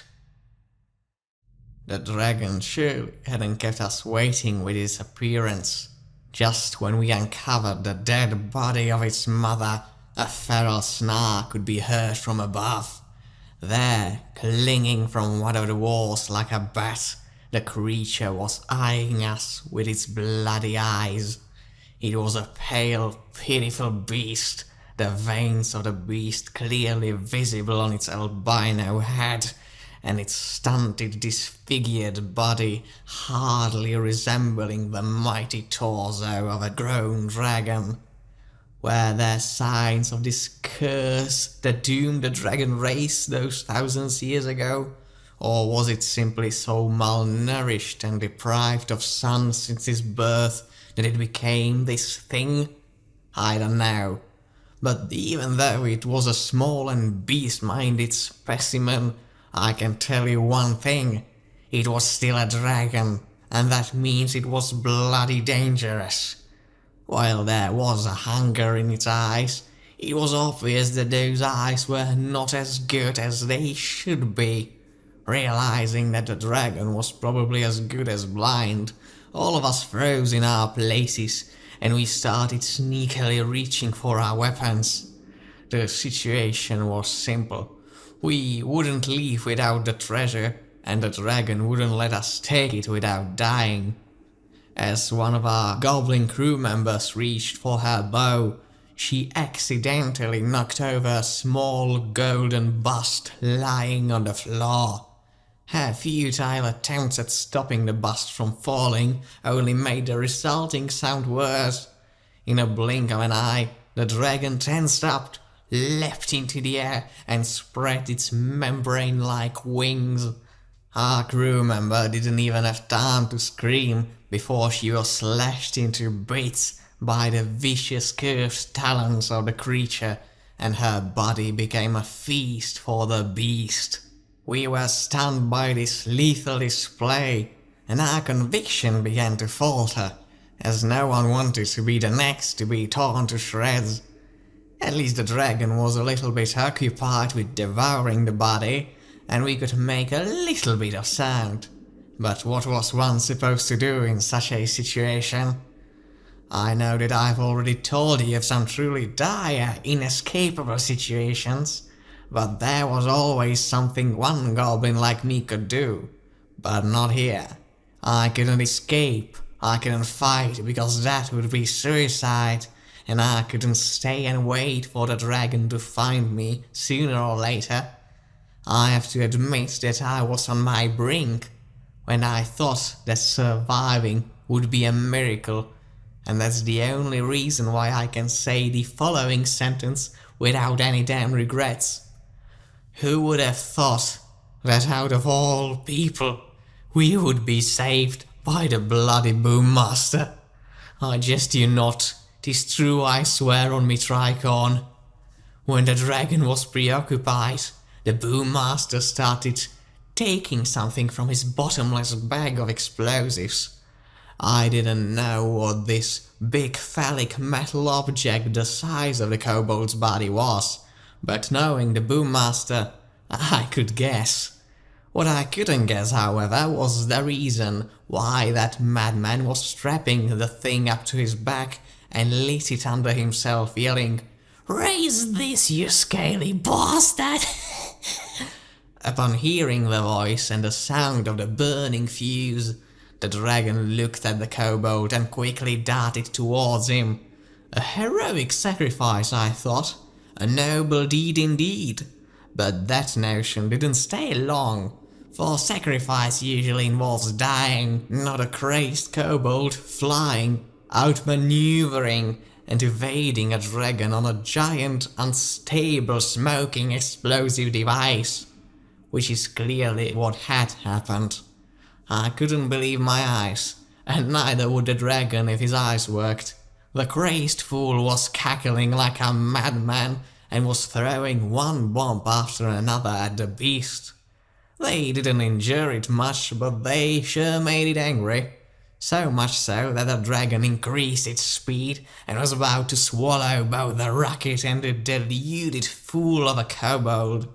The dragon surely hadn't kept us waiting with its appearance. Just when we uncovered the dead body of its mother, a feral snarl could be heard from above. There, clinging from one of the walls like a bat, the creature was eyeing us with its bloody eyes. It was a pale, pitiful beast, the veins of the beast clearly visible on its albino head, and its stunted, disfigured body hardly resembling the mighty torso of a grown dragon. Were there signs of this curse that doomed the dragon race those thousands years ago? Or was it simply so malnourished and deprived of sun since its birth that it became this thing? I don't know. But even though it was a small and beast-minded specimen, I can tell you one thing. It was still a dragon, and that means it was bloody dangerous. While there was a hunger in its eyes, it was obvious that those eyes were not as good as they should be. Realizing that the dragon was probably as good as blind, all of us froze in our places, and we started sneakily reaching for our weapons. The situation was simple. We wouldn't leave without the treasure, and the dragon wouldn't let us take it without dying. As one of our goblin crew members reached for her bow, she accidentally knocked over a small golden bust lying on the floor. Her futile attempts at stopping the bust from falling only made the resulting sound worse. In a blink of an eye, the dragon tensed up, leapt into the air, and spread its membrane-like wings. Our crew member didn't even have time to scream before she was slashed into bits by the vicious curved talons of the creature, and her body became a feast for the beast. We were stunned by this lethal display, and our conviction began to falter, as no one wanted to be the next to be torn to shreds. At least the dragon was a little bit occupied with devouring the body, and we could make a little bit of sound. But what was one supposed to do in such a situation? I know that I've already told you of some truly dire, inescapable situations, but there was always something one goblin like me could do. But not here. I couldn't escape, I couldn't fight because that would be suicide, and I couldn't stay and wait for the dragon to find me sooner or later. I have to admit that I was on my brink when I thought that surviving would be a miracle, and that's the only reason why I can say the following sentence without any damn regrets. Who would have thought that out of all people, we would be saved by the bloody Boom Master? I jest you not, 'tis true, I swear on me tricorn. When the dragon was preoccupied, the Boom Master started taking something from his bottomless bag of explosives. I didn't know what this big phallic metal object the size of the kobold's body was, but knowing the Boom Master, I could guess. What I couldn't guess, however, was the reason why that madman was strapping the thing up to his back and lit it under himself, yelling, "Raise this, you scaly bastard!" Upon hearing the voice and the sound of the burning fuse, the dragon looked at the kobold and quickly darted towards him. A heroic sacrifice, I thought. A noble deed indeed. But that notion didn't stay long, for sacrifice usually involves dying, not a crazed kobold flying, outmaneuvering, and evading a dragon on a giant, unstable, smoking explosive device, which is clearly what had happened. I couldn't believe my eyes, and neither would the dragon if his eyes worked. The crazed fool was cackling like a madman and was throwing one bomb after another at the beast. They didn't injure it much, but they sure made it angry. So much so that the dragon increased its speed and was about to swallow both the rocket and the deluded fool of a kobold.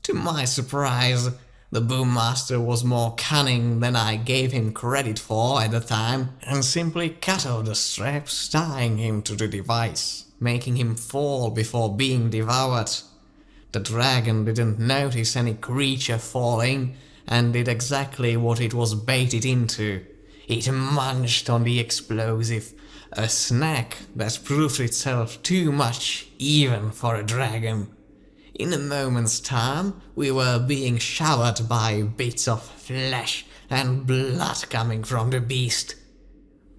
To my surprise, the Boom Master was more cunning than I gave him credit for at the time, and simply cut off the straps tying him to the device, making him fall before being devoured. The dragon didn't notice any creature falling, and did exactly what it was baited into. It munched on the explosive, a snack that proved itself too much even for a dragon. In a moment's time, we were being showered by bits of flesh and blood coming from the beast.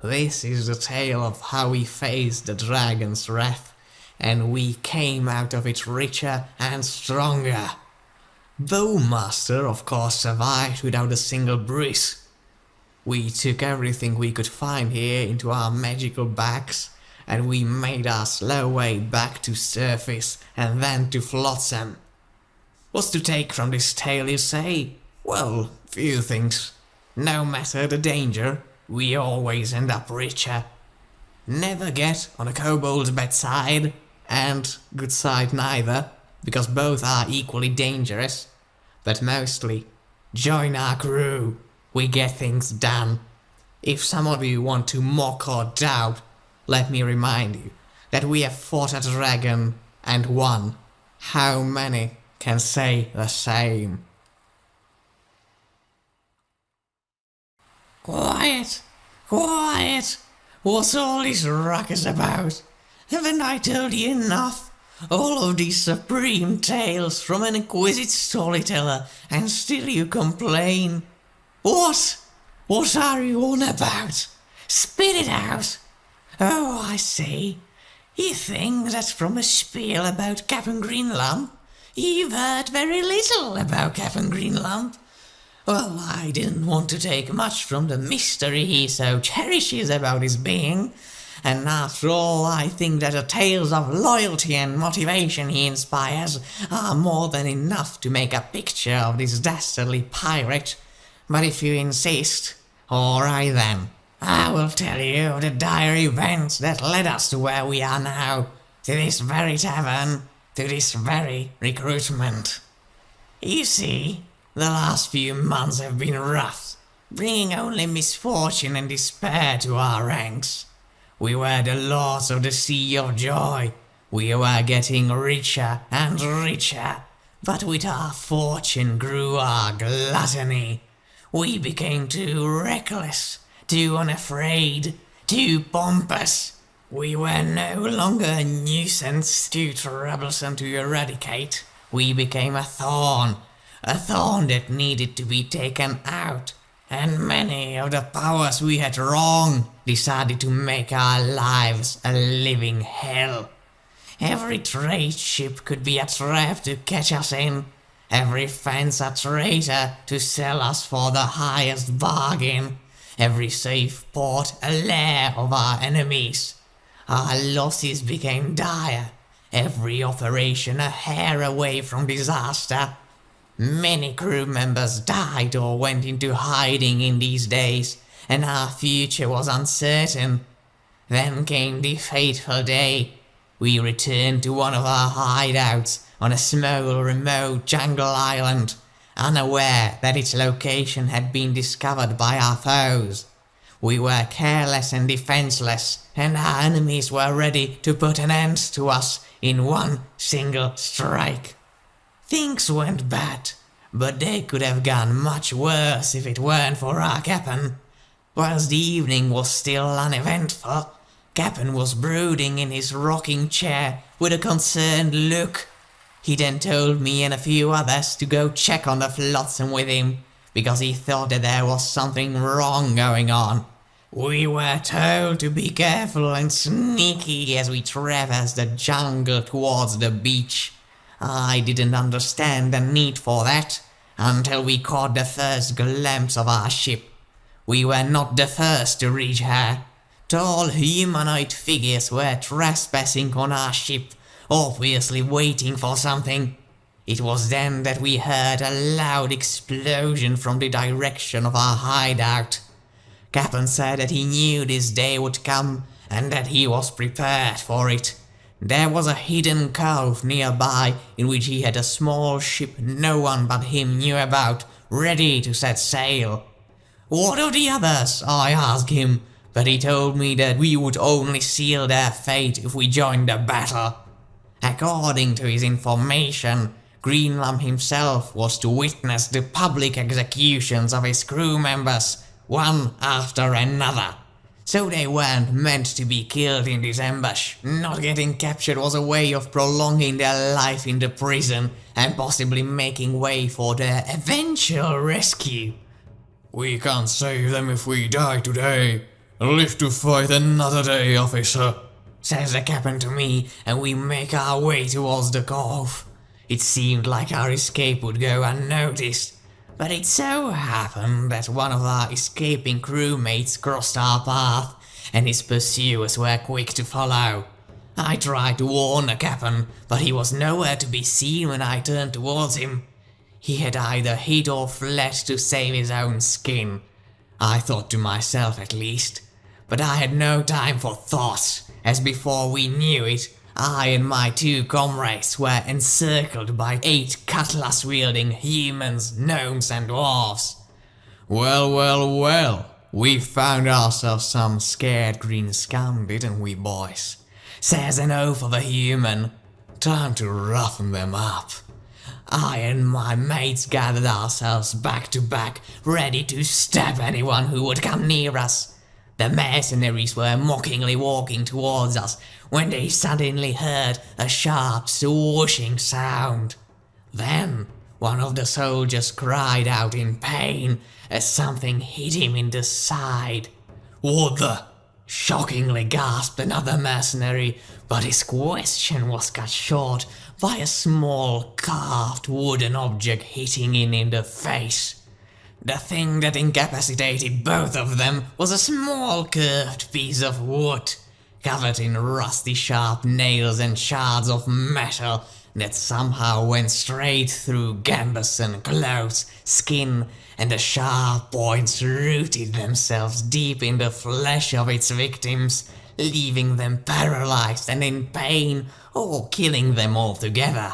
This is the tale of how we faced the dragon's wrath, and we came out of it richer and stronger. Boom Master, of course, survived without a single bruise. We took everything we could find here into our magical bags, and we made our slow way back to surface and then to flotsam. What's to take from this tale, you say? Well, few things. No matter the danger, we always end up richer. Never get on a kobold's bad side, and good side neither, because both are equally dangerous. But mostly, join our crew, we get things done. If some of you want to mock or doubt, let me remind you that we have fought a dragon and won. How many can say the same? Quiet! Quiet! What's all this ruckus about? Haven't I told you enough? All of these supreme tales from an exquisite storyteller, and still you complain? What? What are you on about? Spit it out! Oh, I see. You think that from a spiel about Captain Greenlump, you've heard very little about Captain Greenlump. Well, I didn't want to take much from the mystery he so cherishes about his being, And after all, I think that the tales of loyalty and motivation he inspires are more than enough to make a picture of this dastardly pirate. But if you insist, alright then, I will tell you of the dire events that led us to where we are now, to this very tavern, to this very recruitment. You see, the last few months have been rough, bringing only misfortune and despair to our ranks. We were the lords of the Sea of Joy. We were getting richer and richer, but with our fortune grew our gluttony. We became too reckless, too unafraid, too pompous. We were no longer a nuisance too troublesome to eradicate. We became a thorn that needed to be taken out. And many of the powers we had wronged decided to make our lives a living hell. Every trade ship could be a trap to catch us in. Every fence a traitor to sell us for the highest bargain. Every safe port a lair of our enemies. Our losses became dire. Every operation a hair away from disaster. Many crew members died or went into hiding in these days, and our future was uncertain. Then came the fateful day. We returned to one of our hideouts on a small remote jungle island, unaware that its location had been discovered by our foes. We were careless and defenseless, and our enemies were ready to put an end to us in one single strike. Things went bad, but they could have gone much worse if it weren't for our captain. Whilst the evening was still uneventful, Captain was brooding in his rocking chair with a concerned look. He then told me and a few others to go check on the flotsam with him, because he thought that there was something wrong going on. We were told to be careful and sneaky as we traversed the jungle towards the beach. I didn't understand the need for that until we caught the first glimpse of our ship. We were not the first to reach her. Tall humanoid figures were trespassing on our ship, obviously waiting for something. It was then that we heard a loud explosion from the direction of our hideout. Captain said that he knew this day would come and that he was prepared for it. There was a hidden cove nearby in which he had a small ship no one but him knew about, ready to set sail. What of the others? I asked him, but he told me that we would only seal their fate if we joined the battle. According to his information, Greenlump himself was to witness the public executions of his crew members, one after another. So they weren't meant to be killed in this ambush. Not getting captured was a way of prolonging their life in the prison and possibly making way for their eventual rescue. We can't save them if we die today. Live to fight another day, officer, says the captain to me, and we make our way towards the cove. It seemed like our escape would go unnoticed, but it so happened that one of our escaping crewmates crossed our path, and his pursuers were quick to follow. I tried to warn the captain, but he was nowhere to be seen when I turned towards him. He had either hid or fled to save his own skin. I thought to myself at least. But I had no time for thought, as before we knew it, I and my two comrades were encircled by 8 cutlass-wielding humans, gnomes and dwarves. Well, we found ourselves some scared green scum, didn't we, boys? Says an oath of a human. Time to roughen them up. I and my mates gathered ourselves back to back, ready to stab anyone who would come near us. The mercenaries were mockingly walking towards us when they suddenly heard a sharp swooshing sound. Then one of the soldiers cried out in pain as something hit him in the side. What the? Shockingly gasped another mercenary, but his question was cut short by a small carved wooden object hitting him in the face. The thing that incapacitated both of them was a small curved piece of wood. covered in rusty sharp nails and shards of metal that somehow went straight through gambeson, clothes, skin, and the sharp points rooted themselves deep in the flesh of its victims, leaving them paralyzed and in pain, or killing them altogether.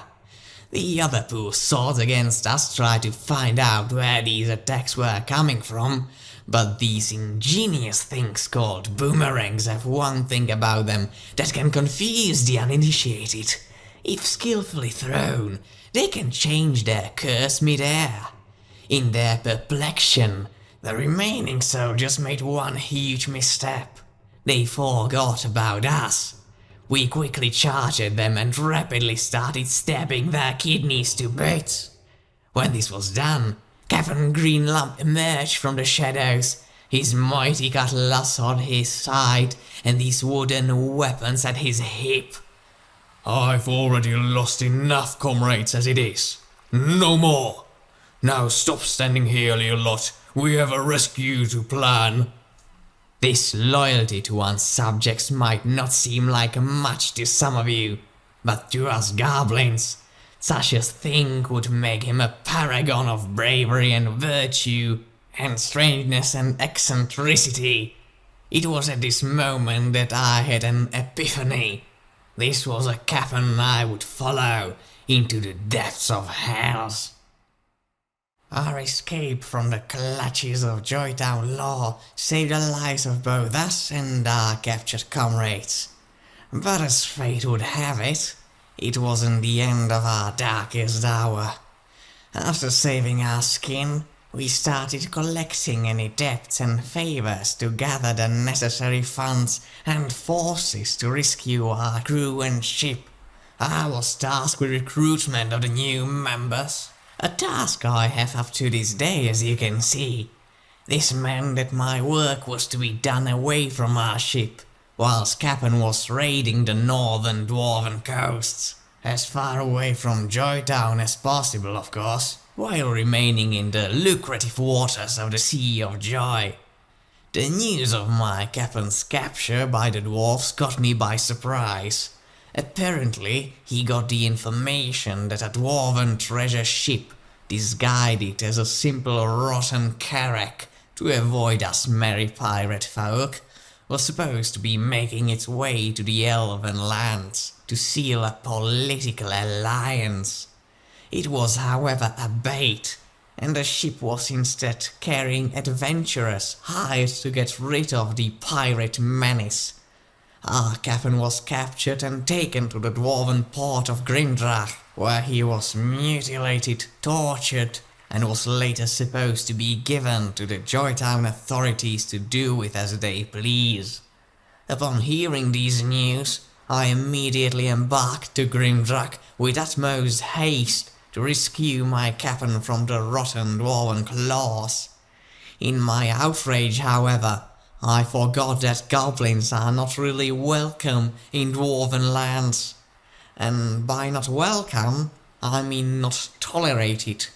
The other poor souls against us tried to find out where these attacks were coming from, but these ingenious things called boomerangs have one thing about them that can confuse the uninitiated. If skillfully thrown, they can change their course mid-air. In their perplexion, the remaining soldiers made one huge misstep. They forgot about us. We quickly charged them and rapidly started stabbing their kidneys to bits. When this was done, Captain Greenlump emerged from the shadows, his mighty cutlass on his side and these wooden weapons at his hip. I've already lost enough comrades as it is. No more. Now stop standing here, little lot. We have a rescue to plan. This loyalty to one's subjects might not seem like much to some of you, but to us goblins, such a thing would make him a paragon of bravery and virtue, and strangeness and eccentricity. It was at this moment that I had an epiphany. This was a captain I would follow into the depths of hell. Our escape from the clutches of Joytown law saved the lives of both us and our captured comrades. But as fate would have it, it wasn't the end of our darkest hour. After saving our skin, we started collecting any debts and favors to gather the necessary funds and forces to rescue our crew and ship. I was tasked with recruitment of the new members, a task I have up to this day, as you can see. This meant that my work was to be done away from our ship, whilst Cap'n was raiding the northern dwarven coasts, as far away from Joytown as possible, of course, while remaining in the lucrative waters of the Sea of Joy. The news of my captain's capture by the dwarves caught me by surprise. Apparently, he got the information that a dwarven treasure ship, disguised as a simple rotten carrack to avoid us merry pirate folk, was supposed to be making its way to the elven lands to seal a political alliance. It was, however, a bait, and the ship was instead carrying adventurers hired to get rid of the pirate menace. Our captain was captured and taken to the dwarven port of Grindrak, where he was mutilated, tortured, and was later supposed to be given to the Joytown authorities to do with as they please. Upon hearing these news, I immediately embarked to Grindrak with utmost haste to rescue my captain from the rotten dwarven claws. In my outrage, however, I forgot that goblins are not really welcome in dwarven lands. And by not welcome, I mean not tolerated.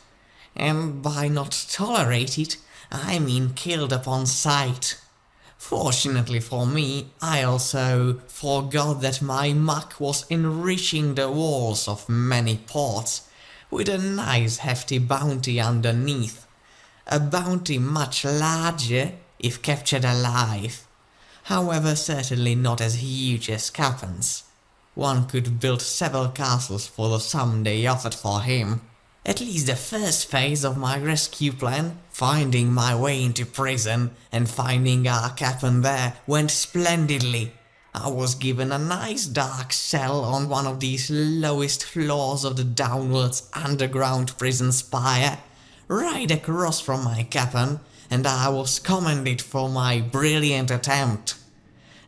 And by not tolerated, I mean killed upon sight. Fortunately for me, I also forgot that my muck was enriching the walls of many ports with a nice hefty bounty underneath. A bounty much larger if captured alive. However, certainly not as huge as Captain's. One could build several castles for the sum they offered for him. At least the first phase of my rescue plan, finding my way into prison and finding our captain there, went splendidly. I was given a nice dark cell on one of these lowest floors of the downwards underground prison spire, right across from my captain, and I was commended for my brilliant attempt.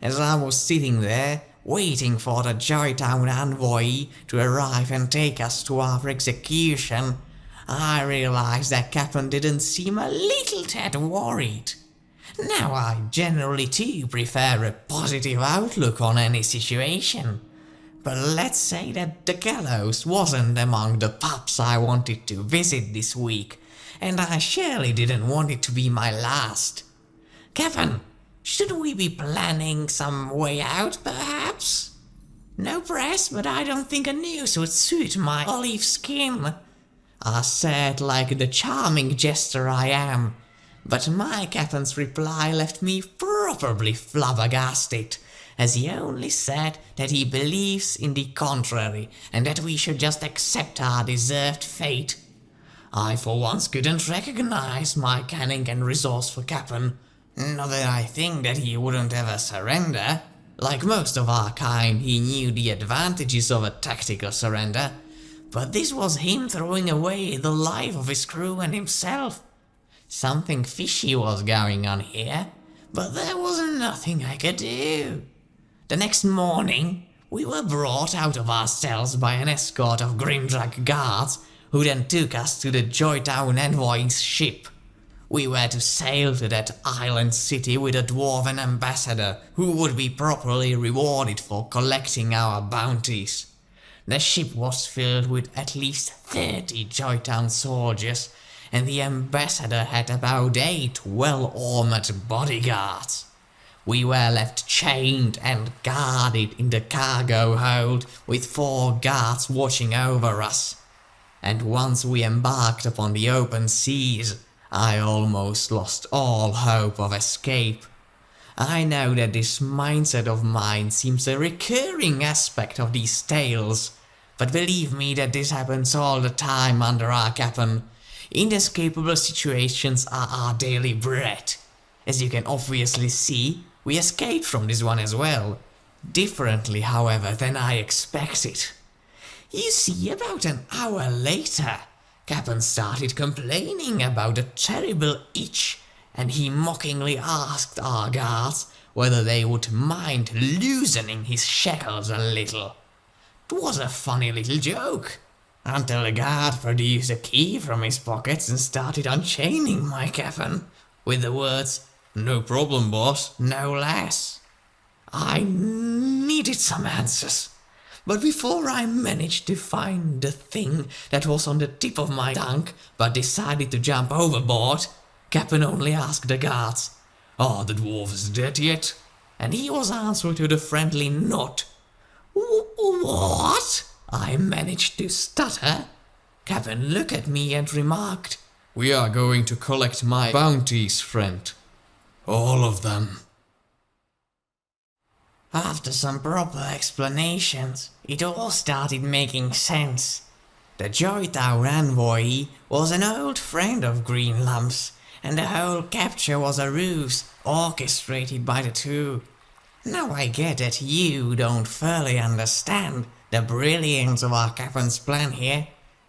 As I was sitting there, waiting for the Joytown envoy to arrive and take us to our execution, I realized that Captain didn't seem a little tad worried. Now I generally too prefer a positive outlook on any situation, but let's say that the gallows wasn't among the pubs I wanted to visit this week, and I surely didn't want it to be my last. Captain, Shouldn't we be planning some way out, perhaps? No press, but I don't think a noose would suit my olive skin, I said like the charming jester I am, but my captain's reply left me properly flabbergasted, as he only said that he believes in the contrary and that we should just accept our deserved fate. I for once couldn't recognize my cunning and resourceful captain, not that I think that he wouldn't ever surrender. Like most of our kind, he knew the advantages of a tactical surrender, but this was him throwing away the life of his crew and himself. Something fishy was going on here, but there was nothing I could do. The next morning, we were brought out of our cells by an escort of Grimdrag guards, who then took us to the Joytown envoy's ship. We were to sail to that island city with a dwarven ambassador, who would be properly rewarded for collecting our bounties. The ship was filled with at least 30 Joytown soldiers, and the ambassador had about 8 well-armored bodyguards. We were left chained and guarded in the cargo hold, with 4 guards watching over us. And once we embarked upon the open seas, I almost lost all hope of escape. I know that this mindset of mine seems a recurring aspect of these tales, but believe me that this happens all the time under our captain. Inescapable situations are our daily bread. As you can obviously see, we escaped from this one as well. Differently, however, than I expected. You see, about an hour later, Captain started complaining about a terrible itch, and he mockingly asked our guards whether they would mind loosening his shackles a little. It was a funny little joke, until the guard produced a key from his pockets and started unchaining my captain, with the words, "No problem, boss," no less. I needed some answers. But before I managed to find the thing that was on the tip of my tongue but decided to jump overboard, Captain only asked the guards, "Are the dwarves dead yet?" And he was answered with a friendly nod. "What?" I managed to stutter. Captain looked at me and remarked, "We are going to collect my bounties, friend. All of them." After some proper explanations, it all started making sense. The Joytown envoy was an old friend of Greenlump's, and the whole capture was a ruse orchestrated by the two. Now I get that you don't fully understand the brilliance of our captain's plan here.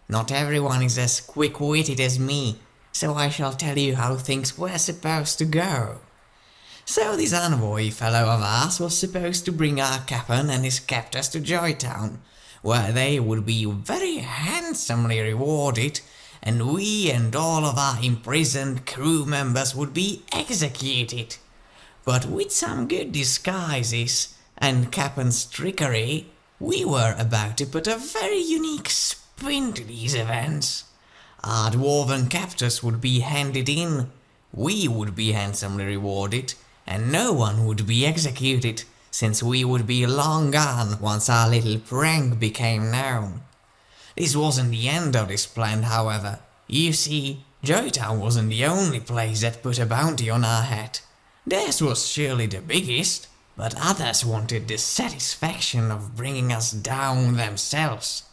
Not everyone is as quick-witted as me, so I shall tell you how things were supposed to go. So this envoy fellow of ours was supposed to bring our captain and his captors to Joytown, where they would be very handsomely rewarded, and we and all of our imprisoned crew members would be executed. But with some good disguises and captain's trickery, we were about to put a very unique spin to these events. Our dwarven captors would be handed in, we would be handsomely rewarded, and no one would be executed, since we would be long gone once our little prank became known. This wasn't the end of this plan, however. You see, Joytown wasn't the only place that put a bounty on our head. Theirs was surely the biggest, but others wanted the satisfaction of bringing us down themselves.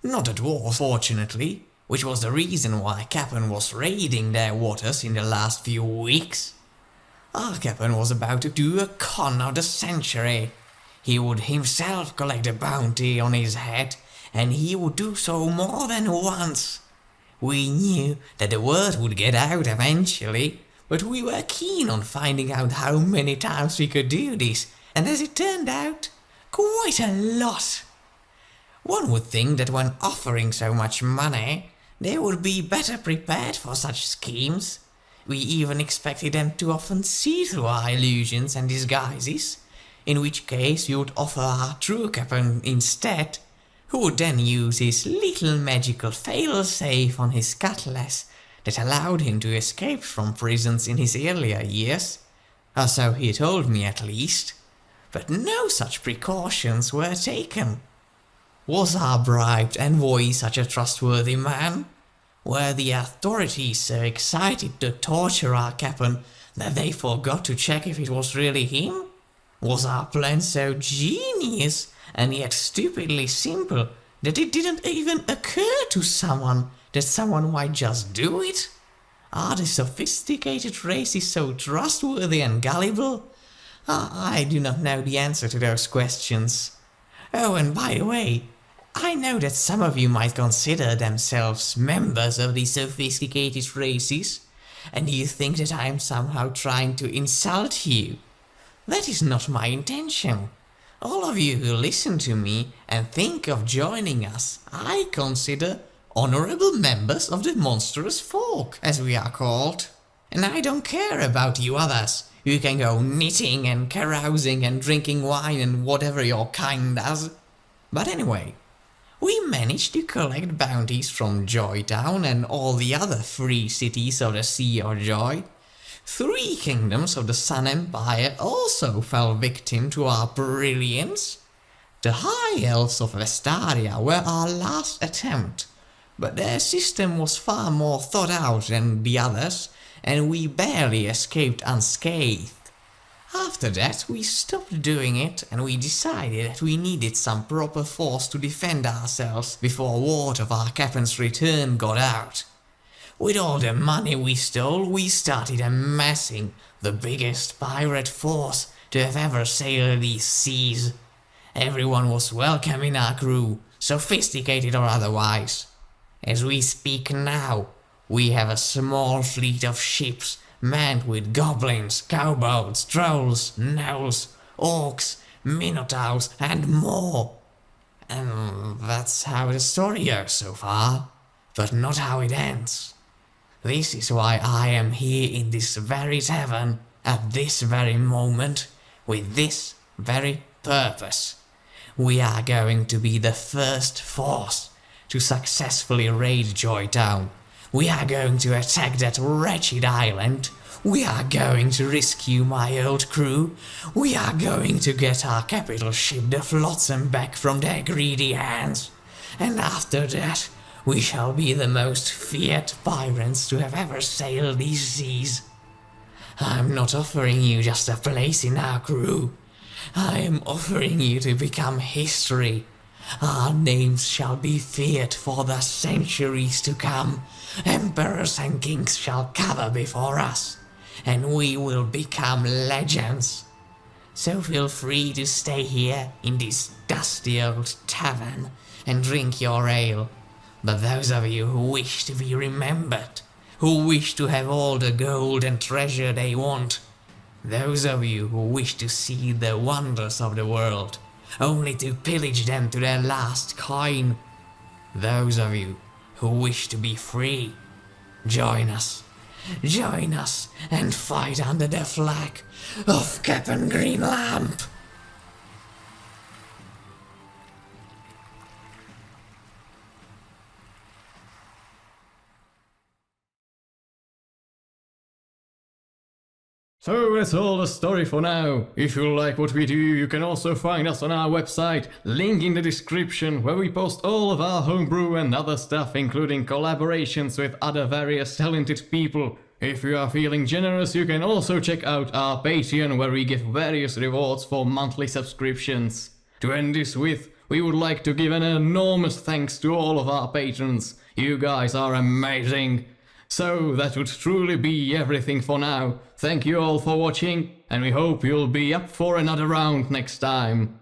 Not the dwarves, fortunately, which was the reason why Captain was raiding their waters in the last few weeks. Our captain was about to do a con of the century. He would himself collect a bounty on his head, and he would do so more than once. We knew that the word would get out eventually, but we were keen on finding out how many times we could do this, and as it turned out, quite a lot. One would think that when offering so much money, they would be better prepared for such schemes. We even expected them to often see through our illusions and disguises, in which case we would offer our true captain instead, who would then use his little magical fail-safe on his cutlass that allowed him to escape from prisons in his earlier years. Or so he told me at least. But no such precautions were taken. Was I bribed and was such a trustworthy man? Were the authorities so excited to torture our captain that they forgot to check if it was really him? Was our plan so genius and yet stupidly simple that it didn't even occur to someone that someone might just do it? Are the sophisticated races so trustworthy and gullible? I do not know the answer to those questions. Oh, and by the way, I know that some of you might consider themselves members of the sophisticated races, and you think that I am somehow trying to insult you. That is not my intention. All of you who listen to me and think of joining us, I consider honorable members of the monstrous folk, as we are called. And I don't care about you others, who can go knitting and carousing and drinking wine and whatever your kind does. But anyway, we managed to collect bounties from Joytown and all the other free cities of the Sea of Joy. 3 kingdoms of the Sun Empire also fell victim to our brilliance. The High Elves of Vestaria were our last attempt, but their system was far more thought out than the others, and we barely escaped unscathed. After that, we stopped doing it, and we decided that we needed some proper force to defend ourselves before word of our captain's return got out. With all the money we stole, we started amassing the biggest pirate force to have ever sailed these seas. Everyone was welcome in our crew, sophisticated or otherwise. As we speak now, we have a small fleet of ships manned with goblins, kobolds, trolls, gnolls, orcs, minotaurs, and more. And that's how the story goes so far, but not how it ends. This is why I am here in this very tavern, at this very moment, with this very purpose. We are going to be the first force to successfully raid Joytown. We are going to attack that wretched island. We are going to rescue my old crew. We are going to get our capital ship, the Flotsam, back from their greedy hands. And after that, we shall be the most feared pirates to have ever sailed these seas. I'm not offering you just a place in our crew. I am offering you to become history. Our names shall be feared for the centuries to come. Emperors and kings shall cower before us, and we will become legends. So feel free to stay here in this dusty old tavern and drink your ale. But those of you who wish to be remembered, who wish to have all the gold and treasure they want, those of you who wish to see the wonders of the world, only to pillage them to their last coin, those of you who wish to be free, join us and fight under the flag of Captain Greenlump. So that's all the story for now. If you like what we do, you can also find us on our website, link in the description, where we post all of our homebrew and other stuff, including collaborations with other various talented people. If you are feeling generous, you can also check out our Patreon, where we give various rewards for monthly subscriptions. To end this with, we would like to give an enormous thanks to all of our patrons. You guys are amazing. So that would truly be everything for now. Thank you all for watching, and we hope you'll be up for another round next time.